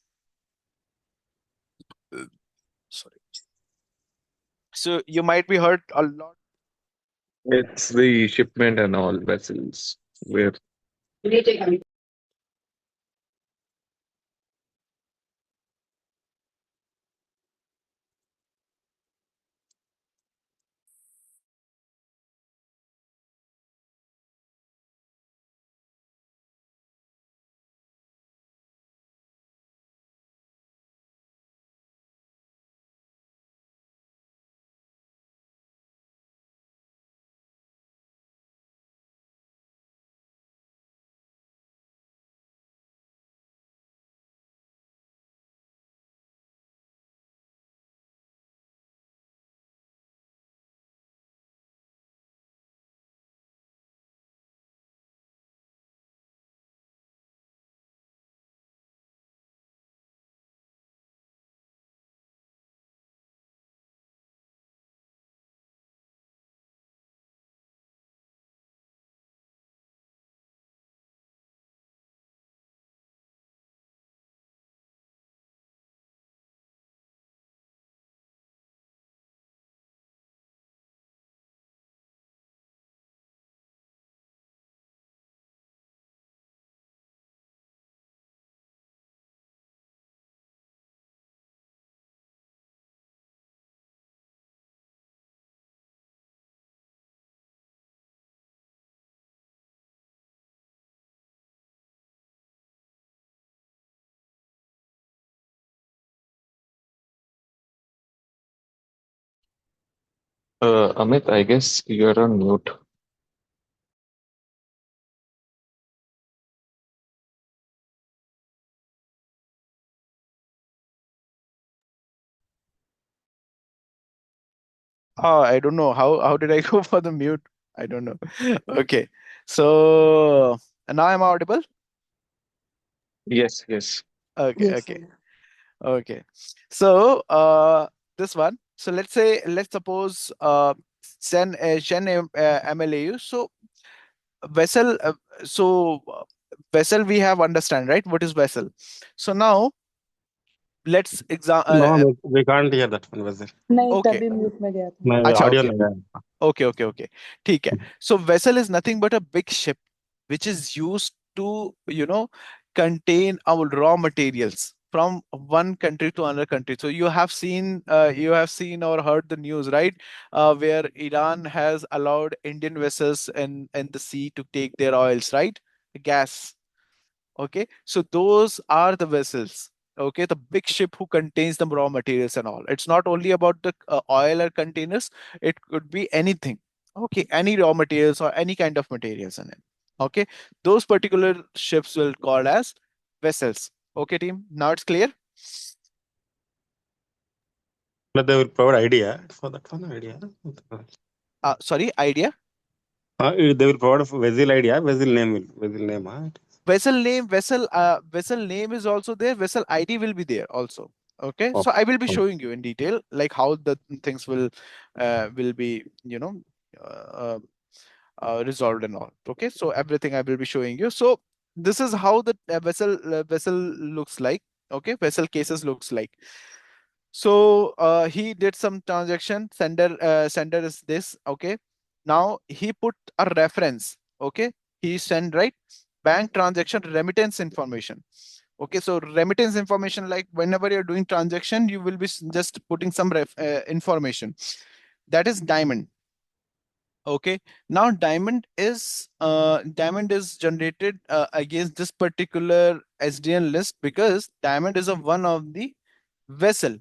Uh, Sorry. So you might be heard a lot. It's the shipment and all vessels where Amit, I guess you're on mute. Oh, I don't know how did I go for the mute? I don't know. Okay. So now I'm audible? Yes, yes. Okay, Yes, okay, sir. okay. So this one. So let's suppose Shen MLAU. So vessel vessel we have understand, right? What is vessel? So now let's exam No, we can't hear that one, Wazir. नहीं okay. तभी mute में गया था My अच्छा, audio okay. नहीं आया. Okay, okay, okay. ठीक है. So vessel is nothing but a big ship which is used to, contain our raw materials from one country to another country. So you have seen or heard the news, right? Where Iran has allowed Indian vessels in the sea to take their oils, right? Gas. Okay, so those are the vessels. Okay, the big ship who contains the raw materials and all. It's not only about the oil or containers, it could be anything. Okay, any raw materials or any kind of materials in it. Okay, those particular ships will called as vessels. Okay, team, now it's clear. But they will provide idea for that one idea. Sorry, idea. They will provide a vessel idea, vessel name. Vessel name is also there. Vessel ID will be there also. Okay, so I will be showing you in detail like how the things will be uh, resolved and all. Okay, so everything I will be showing you. So this is how the vessel looks like. Okay, vessel cases looks like. So he did some transaction. Sender is this. Okay, now he put a reference. Okay, he send, right, bank transaction remittance information. Okay, so remittance information, like whenever you're doing transaction, you will be just putting some information. That is diamond. Okay, now diamond is generated against this particular SDN list because diamond is a one of the vessel.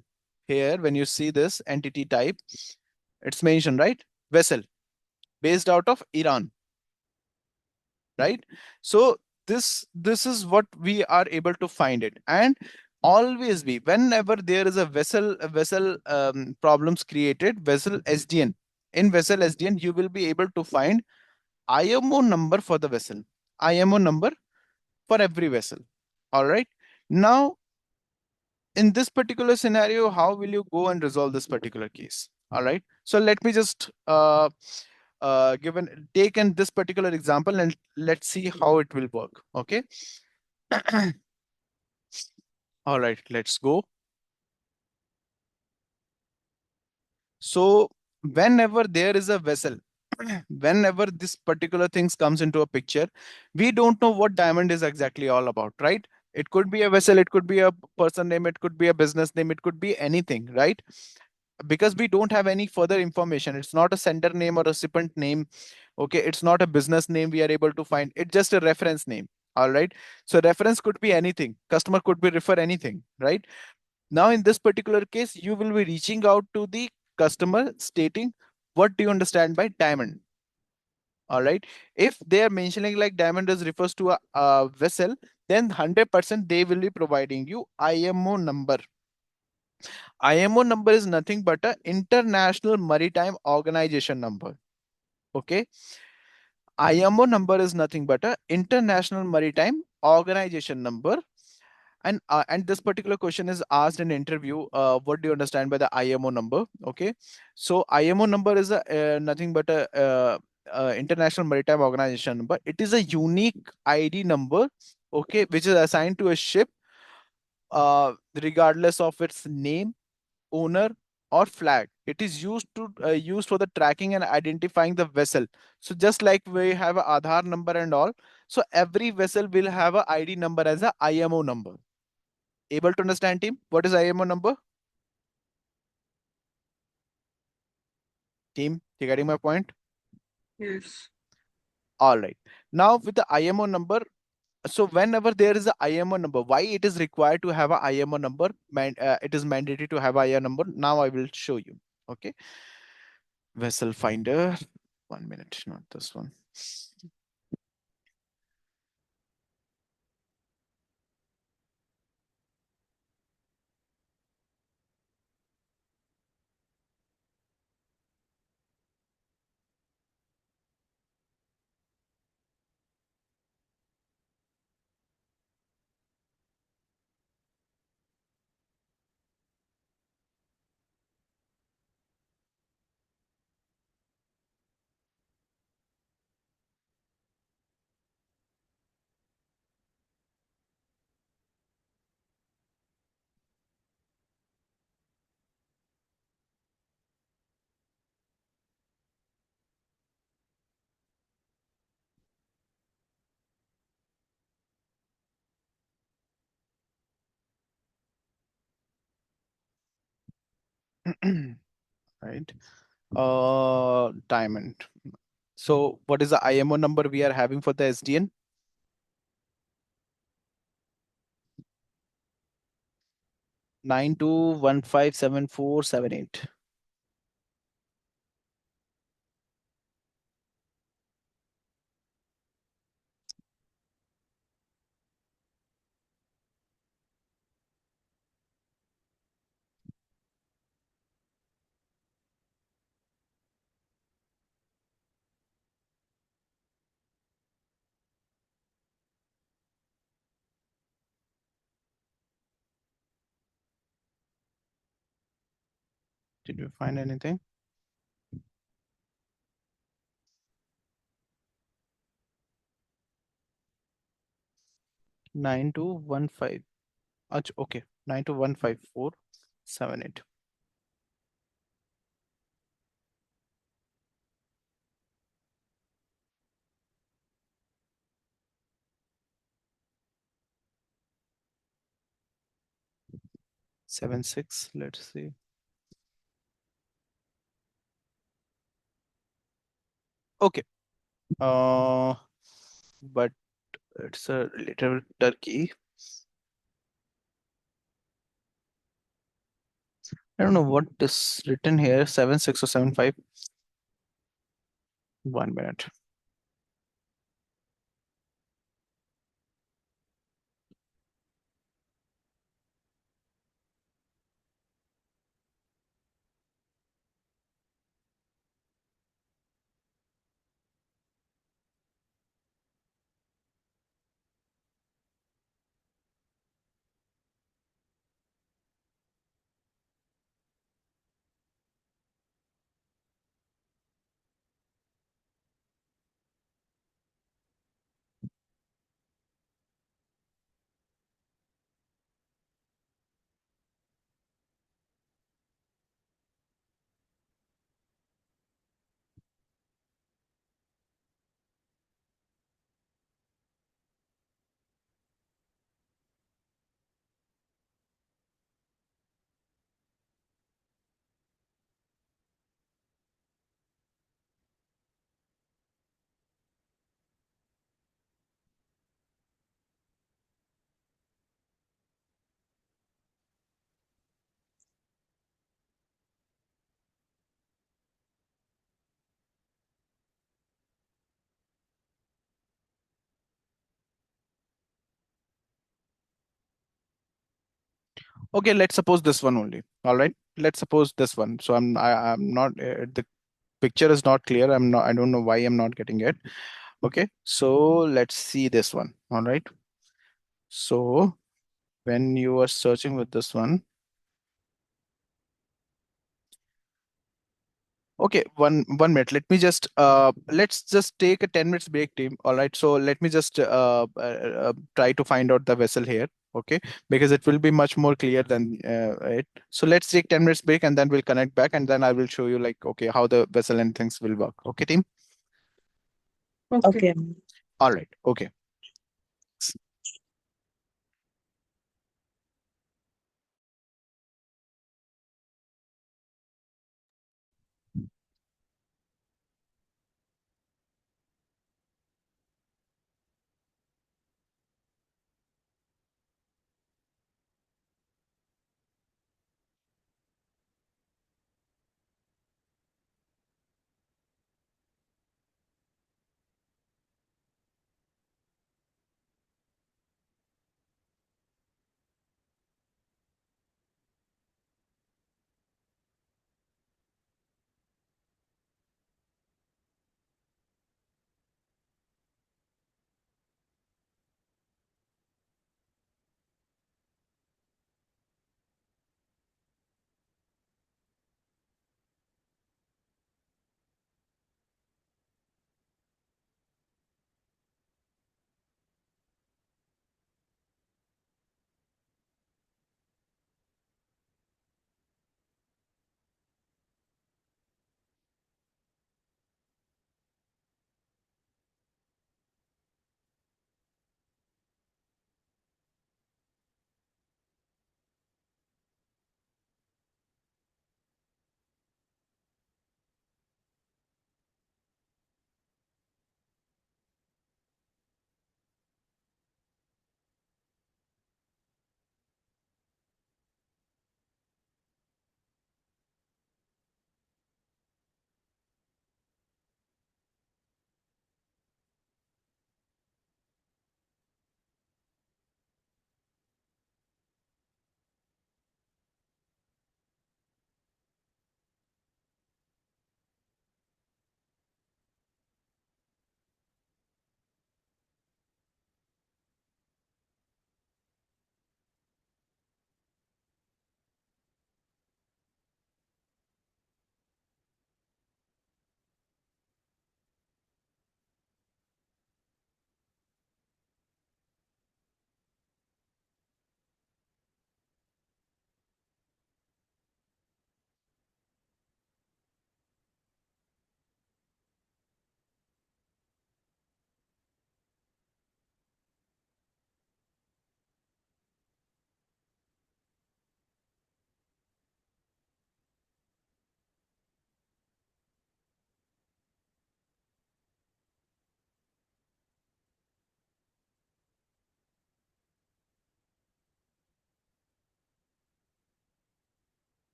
Here, when you see this entity type, it's mentioned, right? Vessel based out of Iran, right? So this is what we are able to find it. And always be, whenever there is a vessel problems created, vessel SDN, in vessel SDN you will be able to find IMO number for the vessel, IMO number for every vessel. All right, now in this particular scenario, how will you go and resolve this particular case? All right, so let me just take in this particular example and let's see how it will work. Okay. All right, let's go. So whenever there is a vessel, whenever this particular things comes into a picture, we don't know what diamond is exactly all about, right? It could be a vessel, it could be a person name, it could be a business name, it could be anything, right? Because we don't have any further information. It's not a sender name or recipient name. Okay, it's not a business name we are able to find. It's just a reference name. All right, so reference could be anything, customer could be refer anything, right? Now in this particular case, you will be reaching out to the customer stating what do you understand by diamond. All right, if they are mentioning like diamond is refers to a vessel, then 100% they will be providing you IMO number. IMO number is nothing but a International Maritime Organization number. Okay. IMO number is nothing but a International Maritime Organization number. And this particular question is asked in interview. What do you understand by the IMO number? Okay. So IMO number is nothing but a International Maritime Organization number. It is a unique ID number. Okay, which is assigned to a ship, regardless of its name, owner, or flag. It is used for the tracking and identifying the vessel. So just like we have a Aadhaar number and all, so every vessel will have a ID number as a IMO number. Able to understand, team? What is IMO number? Team, you getting my point? Yes. All right. Now with the IMO number, so whenever there is a IMO number, why it is required to have a IMO number? It is mandatory to have a IMO number. Now I will show you. Okay. Vessel finder. 1 minute, not this one. Right. Diamond. So what is the IMO number we are having for the SDN? 92157478. Did you find anything? Nine two one five. Okay. 92157478. Seven six. Let's see. Okay. But it's a little turkey. I don't know what is written here. 76 or 75. 1 minute. Okay, let's suppose this one only. All right. Let's suppose this one. So I'm not the picture is not clear. I don't know why I'm not getting it. Okay. So let's see this one. All right. So when you are searching with this one, okay, one minute. Let me just let's just take a 10 minutes break, team. All right. So let me just try to find out the vessel here. Okay, because it will be much more clear than it. So let's take 10 minutes break and then we'll connect back and then I will show you like okay how the vessel and things will work. Okay, team. Okay. Okay. All right. Okay.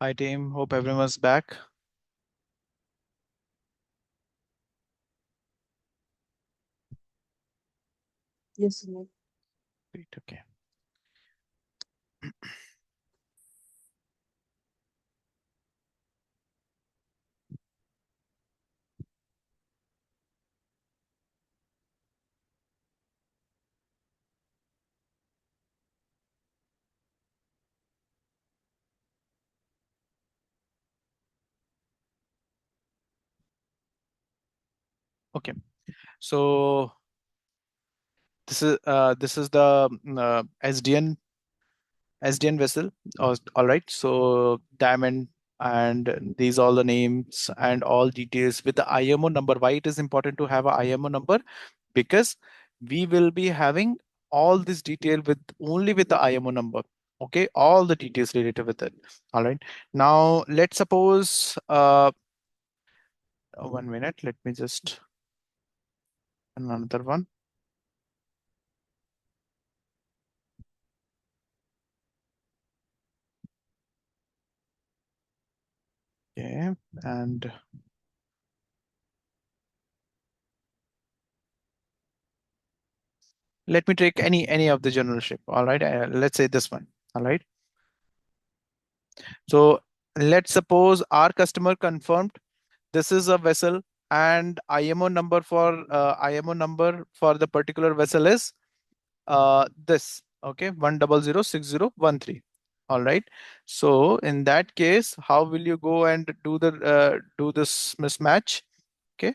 Hi team, hope everyone's back. Yes, Sumit. Great, okay. Okay, so this is the SDN vessel. All right, so diamond, and these all the names and all details with the IMO number. Why it is important to have a IMO number? Because we will be having all this detail with only with the IMO number. Okay, all the details related with it. All right. Now let's suppose 1 minute. Let me just another one. Okay, and let me take any of the general ship. All right, let's say this one. All right. So let's suppose our customer confirmed this is a vessel, and IMO number for the particular vessel is this. Okay, 1006013. All right. So in that case, how will you go and do this mismatch? Okay.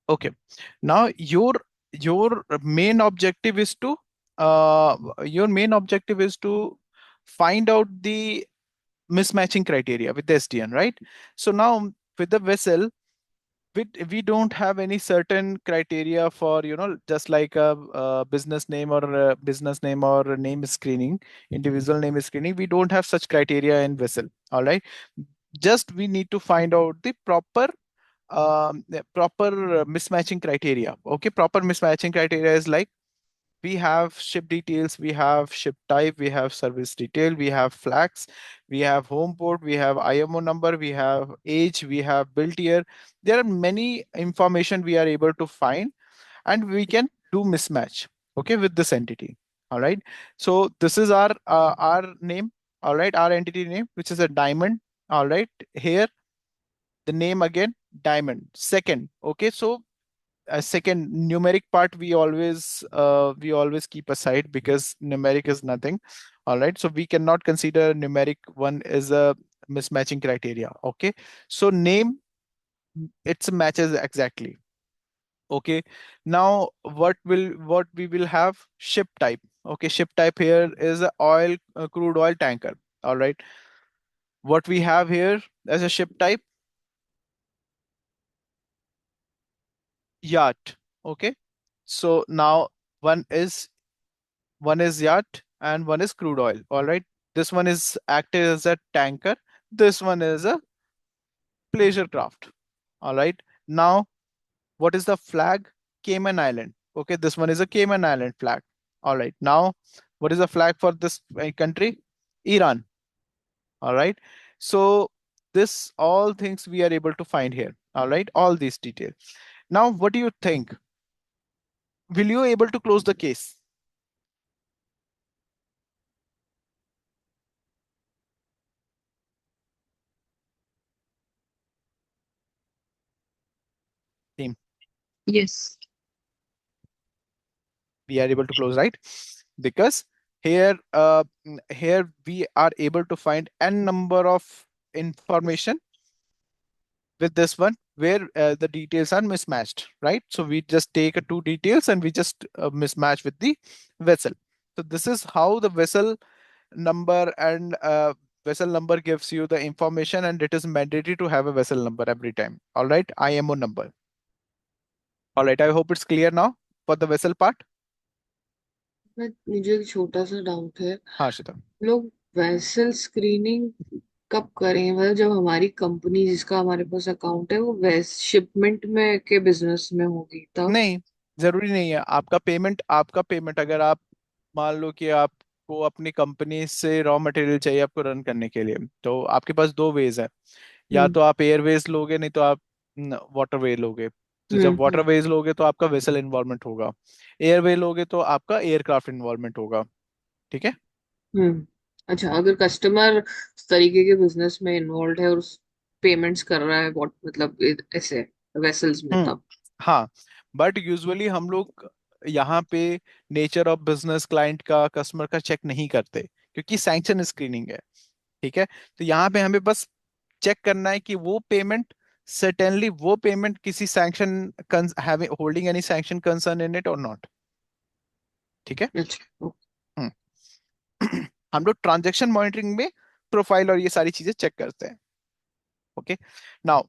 Okay. Now your main objective is to uh find out the mismatching criteria with the SDN, right? So now with the vessel, we don't have any certain criteria for, just like a business name or a business name or a name screening, individual name screening. We don't have such criteria in vessel. All right. Just we need to find out the proper mismatching criteria. Okay, proper mismatching criteria is like we have ship details, we have ship type, we have service detail, we have flags, we have home port, we have IMO number, we have age, we have built year. There are many information we are able to find, and we can do mismatch, okay, with this entity. All right. So this is our name. All right, our entity name, which is a diamond. All right, here the name again, diamond. Second, okay, so a second numeric part we always keep aside because numeric is nothing. All right, so we cannot consider numeric one as a mismatching criteria. Okay, so name, it's matches exactly. Okay, now what we will have, ship type. Okay, ship type here is a crude oil tanker. All right, what we have here as a ship type, yacht. Okay, so now one is one is yacht and one is crude oil. All right. This one is acted as a tanker. This one is a pleasure craft. All right. Now, what is the flag? Cayman Island. Okay. This one is a Cayman Island flag. All right. Now, what is the flag for this country? Iran. All right. So, this all things we are able to find here. All right. All these details. Now, what do you think? Will you able to close the case? Team. Yes. We are able to close, right? Because here we are able to find n number of information with this one where the details are mismatched, right? So we just take two details and we just mismatch with the vessel. So this is how the number and vessel number gives you the information, and it is mandatory to have a vessel number every time. All right, IMO number. All right, I hope it's clear now for the vessel part. मुझे एक छोटा सा doubt है। हाँ श्वेता। लोग vessel screening कब करें, मतलब जब हमारी कंपनी जिसका हमारे पास अकाउंट है वो वेस शिपमेंट में के बिजनेस में होगी तब? नहीं, जरूरी नहीं है। आपका पेमेंट अगर आप मान लो कि आपको अपनी कंपनी से रॉ मटेरियल चाहिए आपको रन करने के लिए, तो आपके पास दो वेज है। या हम्म तो आप एयरवेज लोगे, नहीं तो आप वाटरवे लोगे। तो जब हम्म वाटरवेज लोगे तो आपका वेसल इन्वॉल्वमेंट होगा। एयरवे लोगे तो आपका एयरक्राफ्ट इन्वॉल्वमेंट होगा। ठीक है। हम्म। अच्छा, अगर कस्टमर उस तरीके के बिजनेस में इन्वॉल्व है और पेमेंट्स कर रहा है, व्हाट मतलब ऐसे वेसल्स में, हम्म। तब? हाँ, बट यूजुअली हम लोग यहाँ पे नेचर ऑफ बिजनेस, क्लाइंट का, कस्टमर का चेक नहीं करते, क्योंकि सैंक्शन स्क्रीनिंग है। ठीक है। तो यहाँ पे हमें बस चेक करना है कि वो पेमेंट, सर्टेनली वो पेमेंट किसी sanction having holding any sanction concern in it और नॉट। ठीक है। अच्छा। हम्म। हम लोग ट्रांजैक्शन मॉनिटरिंग में प्रोफाइल और ये सारी चीजें चेक करते हैं। Okay. Now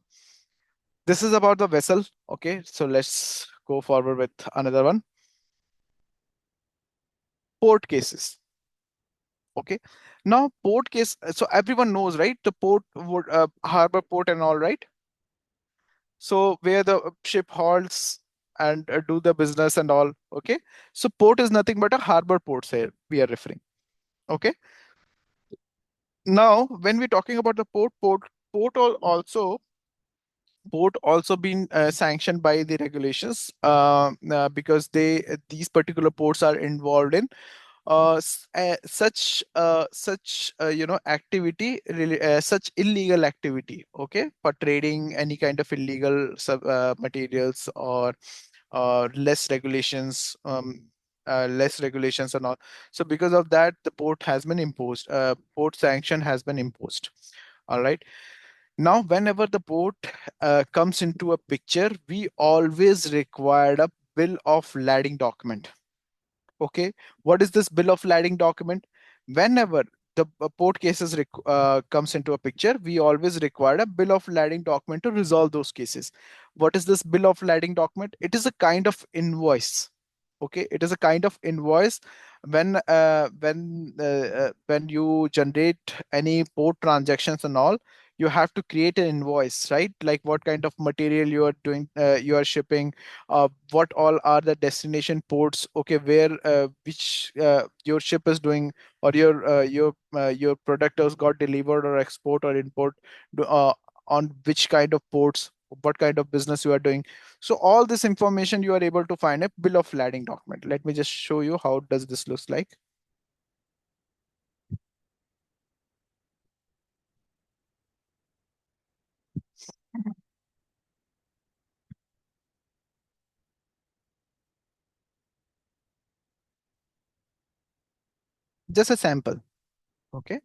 this is about the vessel. Okay, so let's go forward with another one. Port cases. Okay. Now port case, so everyone knows, right? The port, harbor port and all, right? So where the ship halts and do the business and all. Okay. So port is nothing but a harbor ports here we are referring. Okay. Now when we're talking about the port also been sanctioned by the regulations, because these particular ports are involved in activity, really, such illegal activity, okay, for trading any kind of illegal materials, or less regulations and all. So because of that, the port sanction has been imposed. All right. Now whenever the port comes into a picture, we always required a bill of lading document. Okay, what is this bill of lading document? Whenever the port cases comes into a picture, we always require a bill of lading document to resolve those cases. What is this bill of lading document? It is a kind of invoice. Okay, it is a kind of invoice. When you generate any port transactions and all, you have to create an invoice, right? Like what kind of material you are doing, you are shipping, what all are the destination ports, okay, where which your ship is doing, or your product has got delivered or export or import, on which kind of ports, what kind of business you are doing. So all this information you are able to find a bill of lading document. Let me just show you how does this looks like. Just a sample. Okay.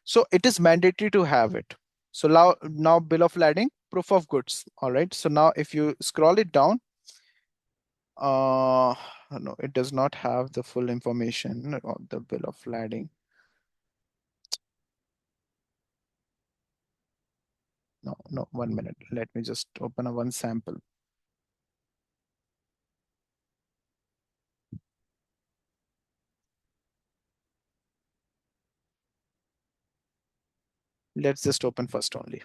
So it is mandatory to have it. So now bill of lading, proof of goods. All right. So now if you scroll it down, uh no, it does not have the full information of the bill of lading. No, no, 1 minute. Let me just open a one sample. Let's just open first only.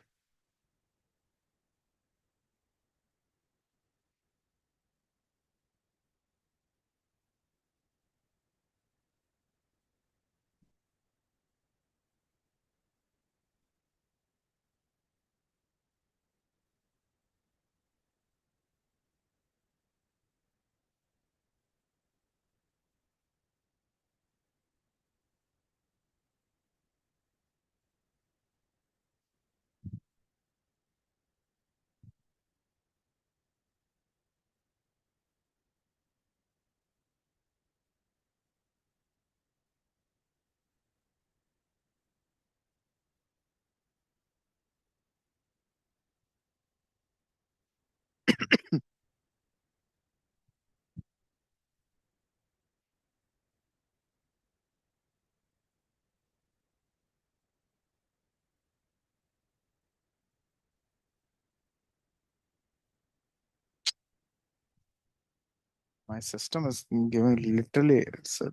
My system is giving literally it's a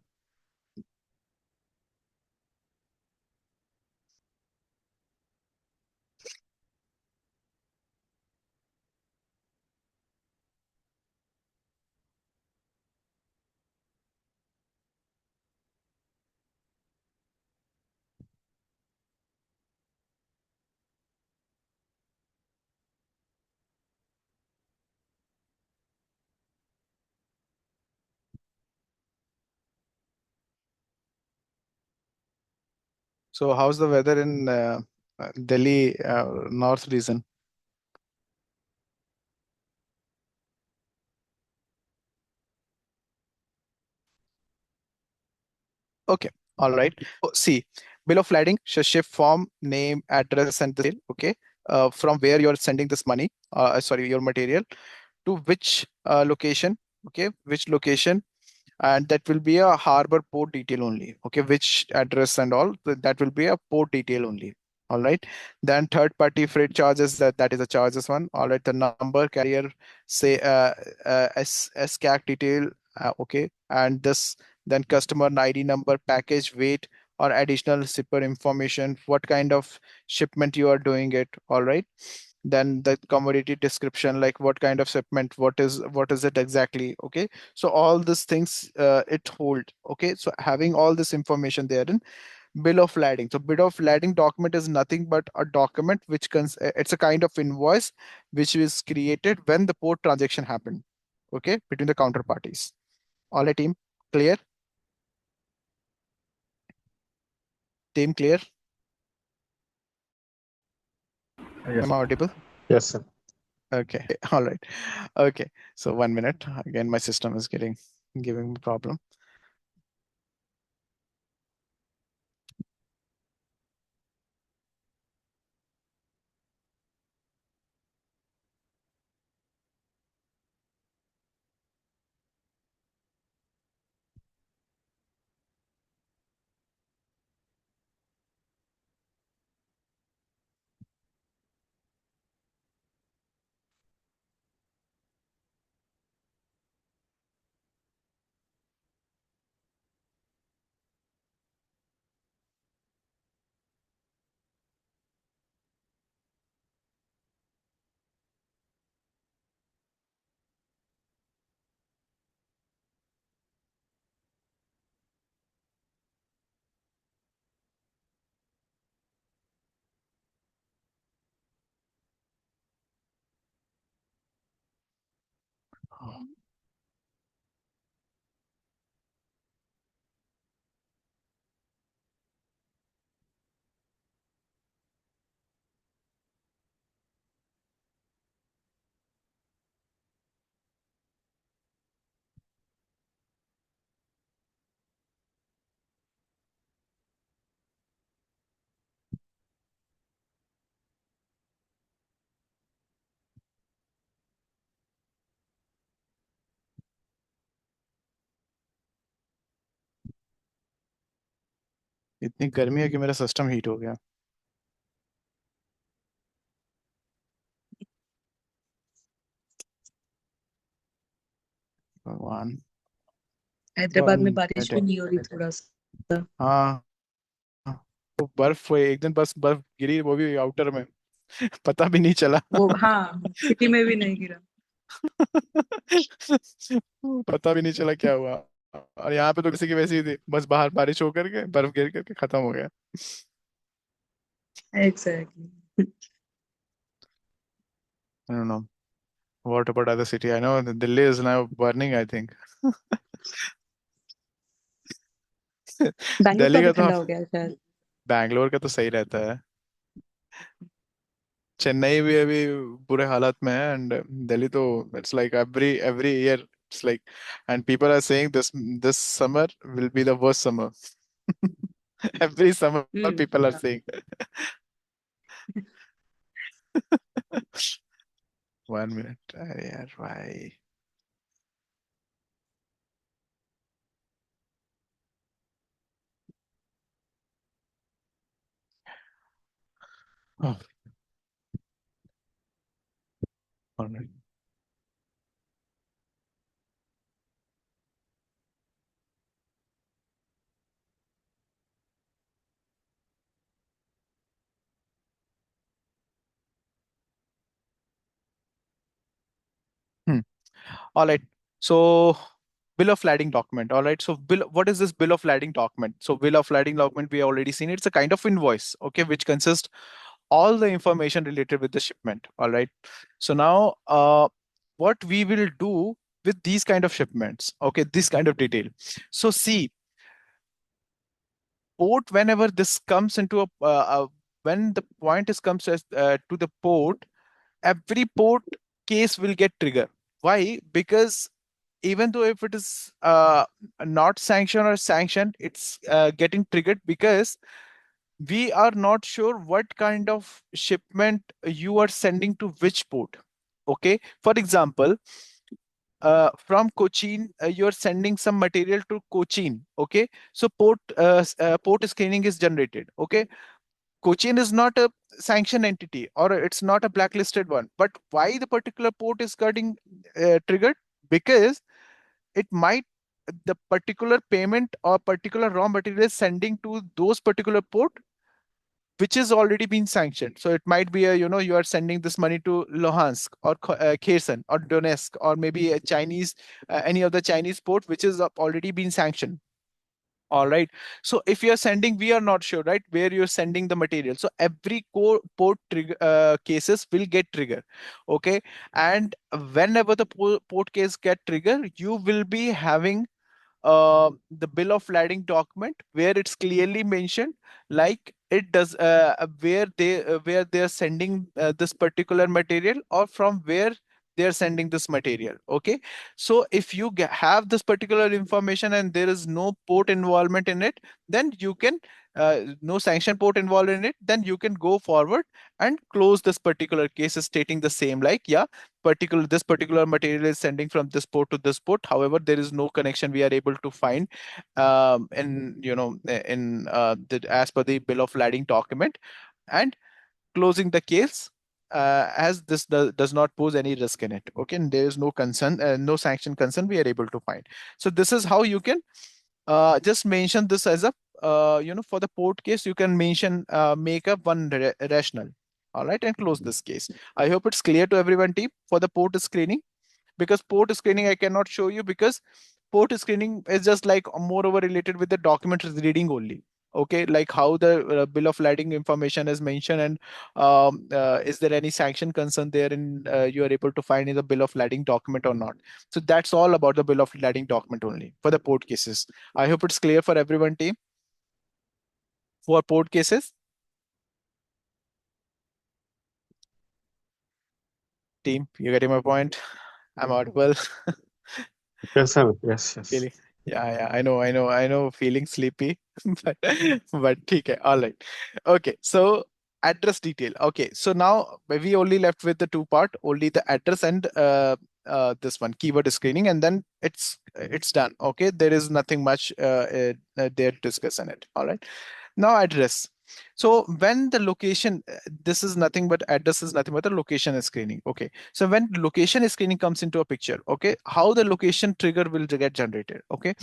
So how's the weather in Delhi North region? Okay, all right. See, bill of lading, shift form, name, address, and the sale. Okay, from where you're sending this money, sorry, your material to which location. Okay, which location, and that will be a harbor port detail only. Okay, which address and all that will be a port detail only. All right. Then third party freight charges, that is a charges one. All right. The number carrier, say SCAC detail. Okay, and this then customer ID number, package weight, or additional shipper information, what kind of shipment you are doing it. All right. Then the commodity description, like what kind of shipment, what is it exactly. Okay, so all these things it hold. Okay, so having all this information there in bill of lading. So bill of lading document is nothing but a document which it's a kind of invoice which is created when the port transaction happened. Okay, between the counterparties. All right, clear team clear? Yes. Am I audible? Yes, sir. Okay. All right. Okay, so 1 minute again, my system is giving me problem. इतनी गर्मी है कि मेरा system heat हो गया। भगवान। हैदराबाद में बारिश वन भी नहीं हो रही थोड़ा सा। हाँ, तो बर्फ हुई एक दिन, बस बर्फ गिरी, वो भी आउटर में। पता भी नहीं चला। वो हाँ, सिटी में भी नहीं गिरा। पता भी नहीं चला क्या हुआ। और यहाँ पे तो किसी की वैसी ही थी, बस बाहर बारिश होकर के बर्फ गिर करके खत्म हो गया। Exactly. I don't know what about other city. I know that Delhi is now burning, I think. Bangalore तो दिल्ली अभी का तो ठंडा हो गया है शायद। बैंगलोर का तो सही रहता है। चेन्नई भी अभी बुरे हालत में है, एंड दिल्ली तो it's like every year it's like, and people are saying this summer will be the worst summer. Every summer people are saying. 1 minute, अरे यार भाई। Oh, all right. All right. So bill of lading document. All right. So what is this bill of lading document? So bill of lading document, we already seen it's a kind of invoice, okay, which consists all the information related with the shipment. All right. So now, what we will do with these kind of shipments, okay, this kind of detail. So see, port, whenever this comes into when the point is comes to the port, every port case will get triggered. Why? Because even though if it is not sanctioned or sanctioned, it's getting triggered because we are not sure what kind of shipment you are sending to which port. Okay. For example, from Cochin, you're sending some material to Cochin. Okay. So port screening is generated. Okay. Cochin is not a sanctioned entity or it's not a blacklisted one. But why the particular port is getting triggered? Because it might the particular payment or particular raw material is sending to those particular port which is already been sanctioned. So it might be a, you are sending this money to Luhansk or Kherson or Donetsk or maybe a Chinese, any of the Chinese port which is already been sanctioned. All right. So if you're sending, we are not sure, right, where you're sending the material. So every port trigger, cases will get triggered. Okay. And whenever the port case get triggered, you will be having the bill of lading document where it's clearly mentioned, like it does where they are sending this particular material or from where they are sending this material. Okay. So if you have this particular information and there is no port involvement in it, then you can no sanction port involved in it, then you can go forward and close this particular case stating the same, like, yeah, this particular material is sending from this port to this port. However, there is no connection we are able to find in as per the bill of lading document, and closing the case as this does not pose any risk in it. Okay, and there is no concern, no sanction concern we are able to find. So this is how you can just mention this as a for the port case you can mention make up one rational. All right, and close this case. I hope it's clear to everyone, team, for the port screening. Because port screening I cannot show you because port screening is just like moreover related with the document reading only. Okay, like how the bill of lading information is mentioned, and is there any sanction concern there in you are able to find in the bill of lading document or not. So that's all about the bill of lading document only for the port cases. I hope it's clear for everyone, team, for port cases. Team, you getting my point? I'm audible. Yes, sir. Yes, yes. Feeling, yeah, I know, feeling sleepy, but okay, all right. Okay, so address detail. Okay, so now we only left with the two part, only the address and this one keyword screening, and then it's done. Okay, there is nothing much there to discuss in it. All right. Now address. So when the location, this is nothing but address is nothing but the location screening. Okay. So when location screening comes into a picture, okay, how the location trigger will get generated. Okay.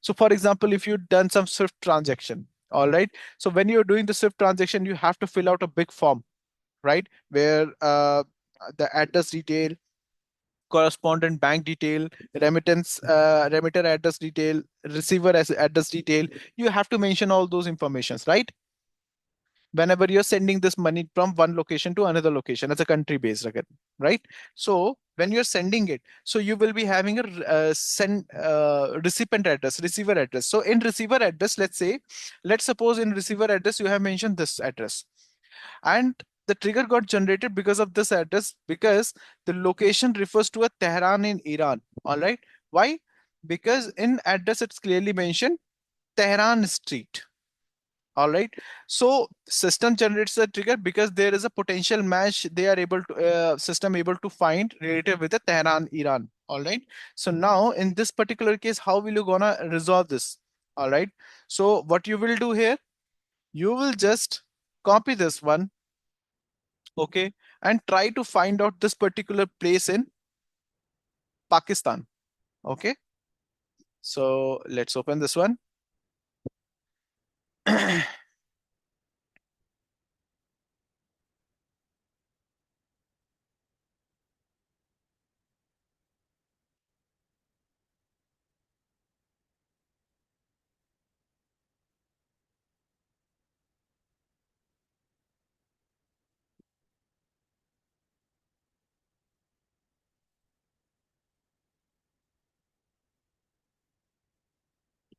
So for example, if you've done some Swift transaction, all right. So when you're doing the Swift transaction, you have to fill out a big form, right? Where the address detail, correspondent bank detail, remitter address detail, receiver address detail. You have to mention all those informations, right? Whenever you're sending this money from one location to another location as a country based again, right? So when you're sending it, so you will be having a send recipient address, receiver address. So in receiver address, let's suppose in receiver address you have mentioned this address, and the trigger got generated because of this address, because the location refers to a Tehran in Iran. All right. Why? Because in address it's clearly mentioned Tehran street. All right. So system generates a trigger because there is a potential match they are able to system able to find related with the Tehran, Iran. All right. So now in this particular case, how will you gonna resolve this? All right. So what you will do here, you will just copy this one, okay, and try to find out this particular place in Pakistan. Okay. So let's open this one.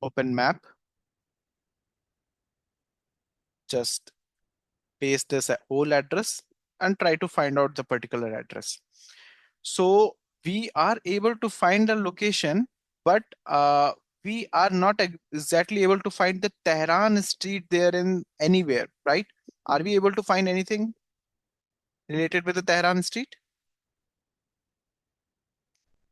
open map, just paste this whole address and try to find out the particular address. So we are able to find the location, but we are not exactly able to find the Tehran street there in anywhere, right? Are we able to find anything related with the Tehran street?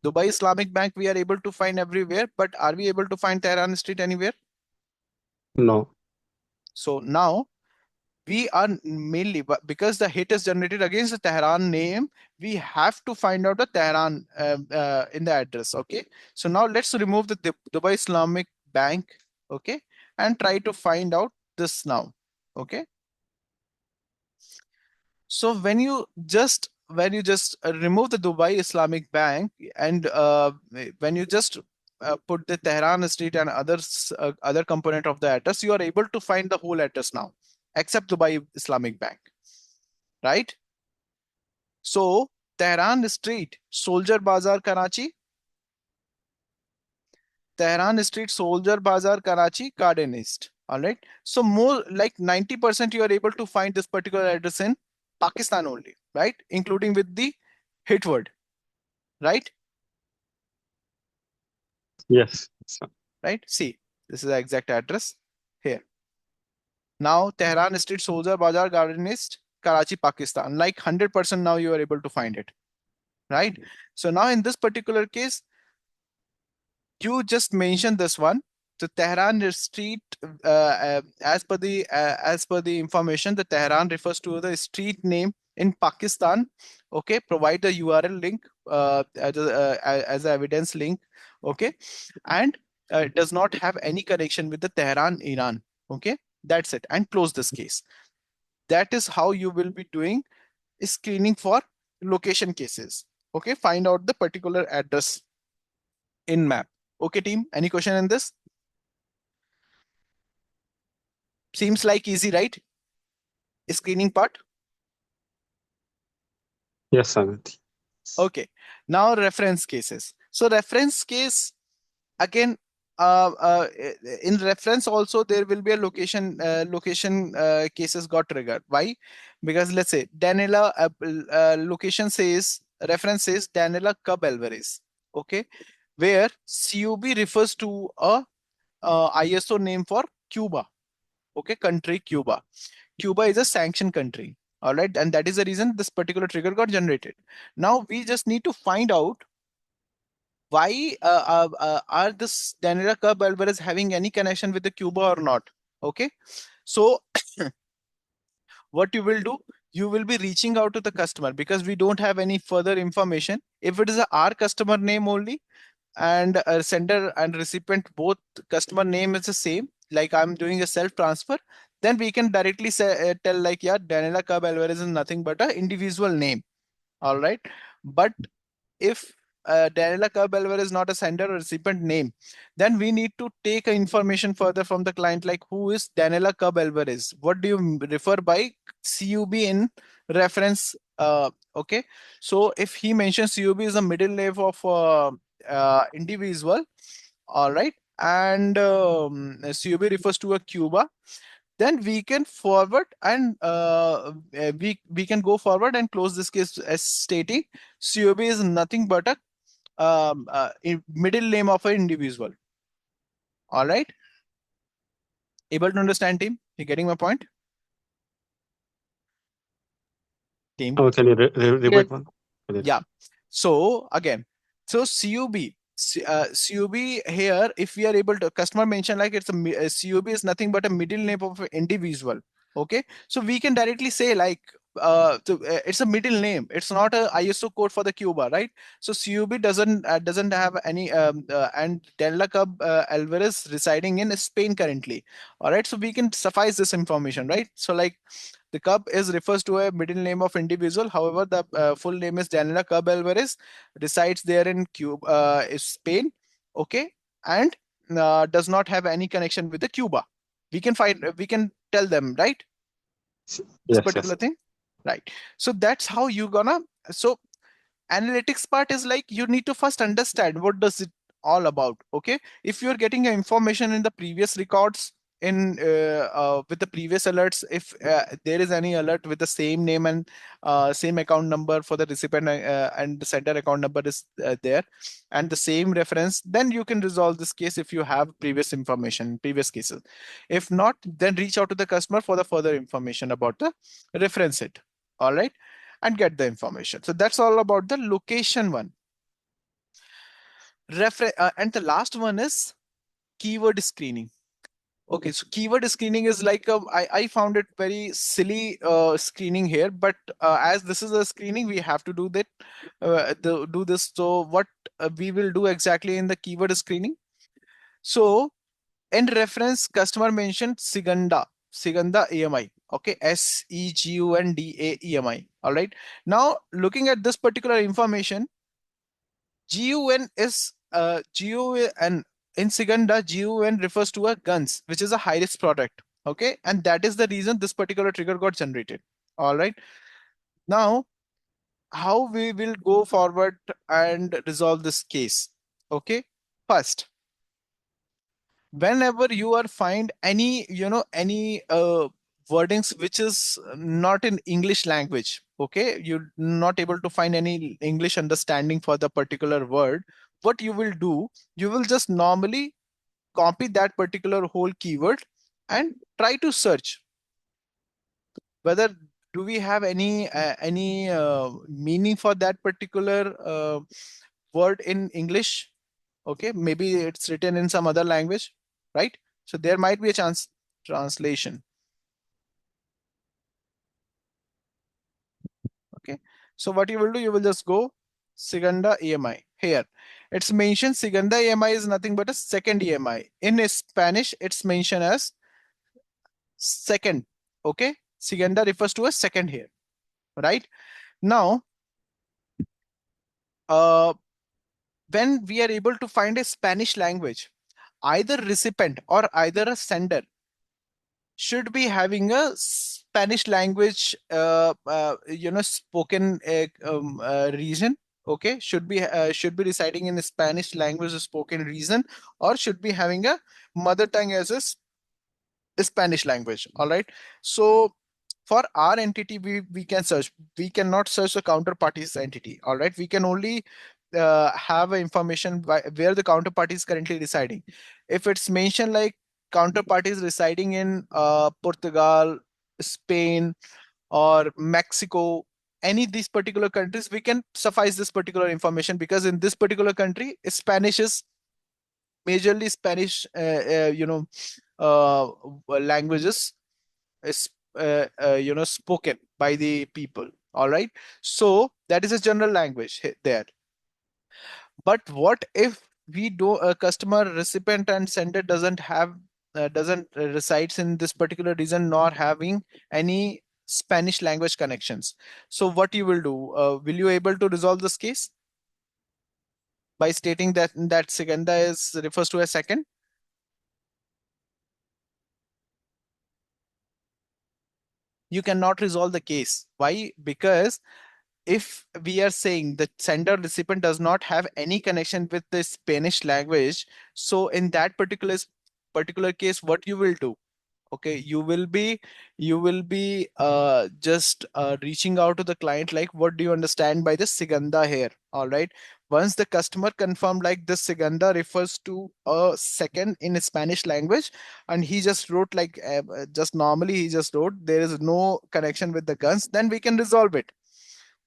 Dubai Islamic Bank we are able to find everywhere, but are we able to find Tehran street anywhere? No. So now we are mainly, because the hit is generated against the Tehran name, we have to find out the Tehran in the address. Okay. So now let's remove the Dubai Islamic Bank. Okay. And try to find out this now. Okay. So when you just remove the Dubai Islamic Bank and when you just put the Tehran street and other component of the address, you are able to find the whole address now, except Dubai Islamic Bank, right? So Tehran Street, Soldier Bazaar, Karachi. Tehran Street, Soldier Bazaar, Karachi, Garden East. All right. So more like 90% you are able to find this particular address in Pakistan only, right? Including with the hit word, right? Yes. Sir. Right. See, this is the exact address here. Now Tehran Street, Soldier Bazaar, Garden East, Karachi, Pakistan. Like 100% now you are able to find it, right? So now in this particular case, you just mentioned this one. The Tehran street, as per the information, the Tehran refers to the street name in Pakistan. Okay, provide the URL link as an evidence link. Okay, and it does not have any connection with the Tehran, Iran. Okay, that's it, and close this case. That is how you will be doing screening for location cases. Okay, find out the particular address in map. Okay, team, any question in this? Seems like easy, right? Screening part. Yes, Amit. Okay, now reference cases. So reference case, again, in reference also there will be a location cases got triggered. Why? Because let's say Daniela location says, reference says Daniela Cub Alvarez. Okay, where CUB refers to a ISO name for Cuba. Okay, country Cuba. Cuba is a sanctioned country. All right, and that is the reason this particular trigger got generated. Now we just need to find out why are this Daniela Cub Alvarez having any connection with the Cuba or not. Okay, so what you will do, you will be reaching out to the customer because we don't have any further information. If it is our customer name only, and sender and recipient both customer name is the same, like I'm doing a self transfer, then we can directly say tell like, yeah, Daniela Cub Alvarez is nothing but a individual name. All right, but if Daniela Cub Alvarez is not a sender or recipient name, then we need to take information further from the client, like who is Daniela Cub Alvarez? What do you refer by CUB in reference? Okay, so if he mentions CUB is a middle name of individual, all right, and CUB refers to a Cuba, then we can forward and we can go forward and close this case as stating CUB is nothing but a middle name of an individual. All right, able to understand, team? You getting my point, team? Oh, can you repeat one? Yeah. So again, so CUB here, if we are able to customer mention like it's a CUB is nothing but a middle name of an individual. Okay, so we can directly say like it's a middle name. It's not a ISO code for the Cuba, right? So CUB doesn't have any and Daniela Cub Alvarez residing in Spain currently. All right, so we can suffice this information, right? So like the Cub is refers to a middle name of individual. However, the full name is Daniela Cub Alvarez, resides there in Spain. Okay, and does not have any connection with the Cuba. We can tell them, right? This Yes, particular yes. thing, right? So that's how you gonna. So analytics part is like you need to first understand what does it all about. Okay, if you're getting information in the previous records in with the previous alerts, if there is any alert with the same name and same account number for the recipient and the sender account number is there and the same reference, then you can resolve this case if you have previous information, previous cases. If not, then reach out to the customer for the further information about the reference it. All right, and get the information. So that's all about the location one. And the last one is keyword screening. Okay, so keyword screening is like I found it very silly screening here, but as this is a screening, we have to do that. Do this. So what we will do exactly in the keyword screening? So in reference, customer mentioned Siganda EMI. Okay, SEGUNDA EMI. All right. Now looking at this particular information, GUN is GUN in Siganda, GUN refers to a guns, which is a high risk product. Okay, and that is the reason this particular trigger got generated. All right. Now, how we will go forward and resolve this case? Okay, first, whenever you are find any any wordings which is not in English language, okay, you're not able to find any English understanding for the particular word, what you will do, you will just normally copy that particular whole keyword and try to search whether do we have any meaning for that particular word in English. Okay, maybe it's written in some other language, right? So there might be a chance translation. Okay, so what you will do, you will just go Siganda EMI here. It's mentioned Siganda EMI is nothing but a second EMI. In Spanish, it's mentioned as second. Okay, Siganda refers to a second here, right? Now, when we are able to find a Spanish language, either recipient or either a sender should be having a Spanish language, spoken region. Okay, should be residing in a Spanish language spoken region, or should be having a mother tongue as a Spanish language. All right. So for our entity, we can search. We cannot search the counterparty's entity. All right. We can only have information where the counterparty is currently residing. If it's mentioned like counterparty is residing in Portugal, Spain, or Mexico, any of these particular countries, we can suffice this particular information because in this particular country, Spanish is majorly Spanish, uh, languages is spoken by the people. All right, so that is a general language there. But what if we do a customer, recipient, and sender doesn't resides in this particular region nor having any Spanish language connections? So what you will do? Will you able to resolve this case by stating that segunda is refers to a second? You cannot resolve the case. Why? Because if we are saying the sender recipient does not have any connection with the Spanish language, so in that particular case, what you will do? Okay, you will be just reaching out to the client like, what do you understand by the Siganda here? All right, once the customer confirmed like this Siganda refers to a second in Spanish language, and he just wrote like just normally he just wrote there is no connection with the guns, then we can resolve it.